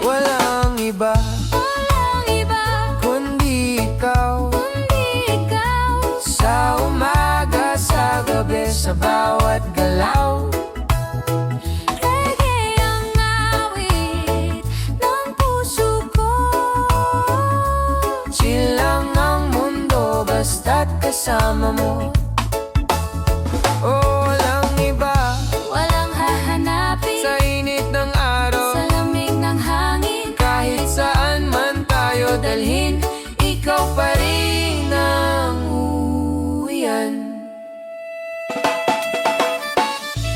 Walang iba, Walang iba, kundi ikaw. kundi ikaw. Sa umaga, sa gabi, sa bawat galaw. Reggae ang awit ng puso ko. Chill lang ang mundo, basta't kasama mo. Oh, walang iba, Walang hahanapin sa init ng araw. sa lamig ng hangin. Kahit saan man tayo dalhin, ikaw pa rin ang uwian.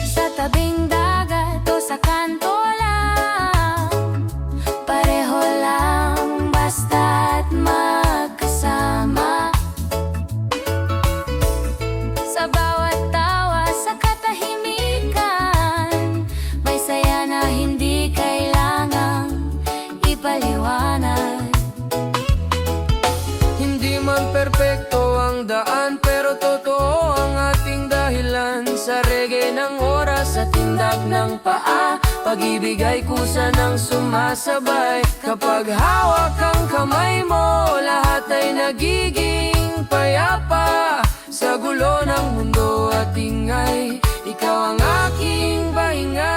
Sa tabing dagat o sa kanto lang, pareho lang basta't magkasama. Sa bawat tawa, sa katahimikan, may saya na hindi kailangang ipaliwanag. Hindi man perpekto ang daan, pero totoo ang ating dahilan. Sa reggae ng oras, sa tindak ng paa, pag-ibig ay kusa ng sumasabay. Kapag hawak ang kamay mo, lahat ay nagiging payapa. Sa gulo ng mundo at ingay, ikaw ang aking pahinga.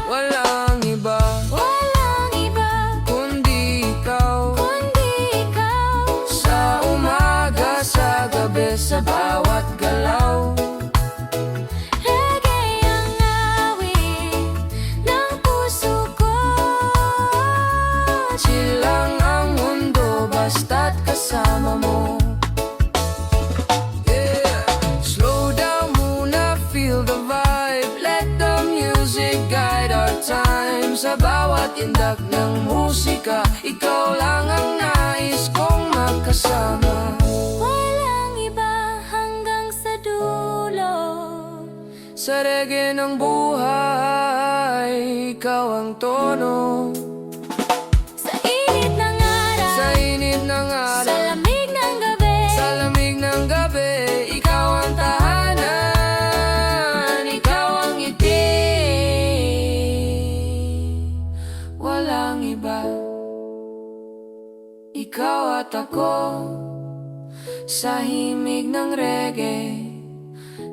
Walang iba, Walang iba, kundi ikaw. kundi ikaw. Sa umaga, sa gabi, sa bawat galaw. Reggae ang awit ng puso ko. Chill lang ang mundo, basta't kasama mo. Yeah. Slow down muna, feel the vibe. Let the music guide our time. Sa bawat indak ng musika, ikaw lang ang nais kong makasama. Walang iba hanggang sa dulo. Sa reggae ng buhay, ikaw ang tono. Sa init ng araw, Sa init ng sa araw, lamig ng gabi, sa lamig ng gabi, ikaw ang tahanan, ikaw ang ngiti. Walang iba, ikaw at ako. Sa himig ng reggae,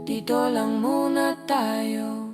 dito lang muna tayo.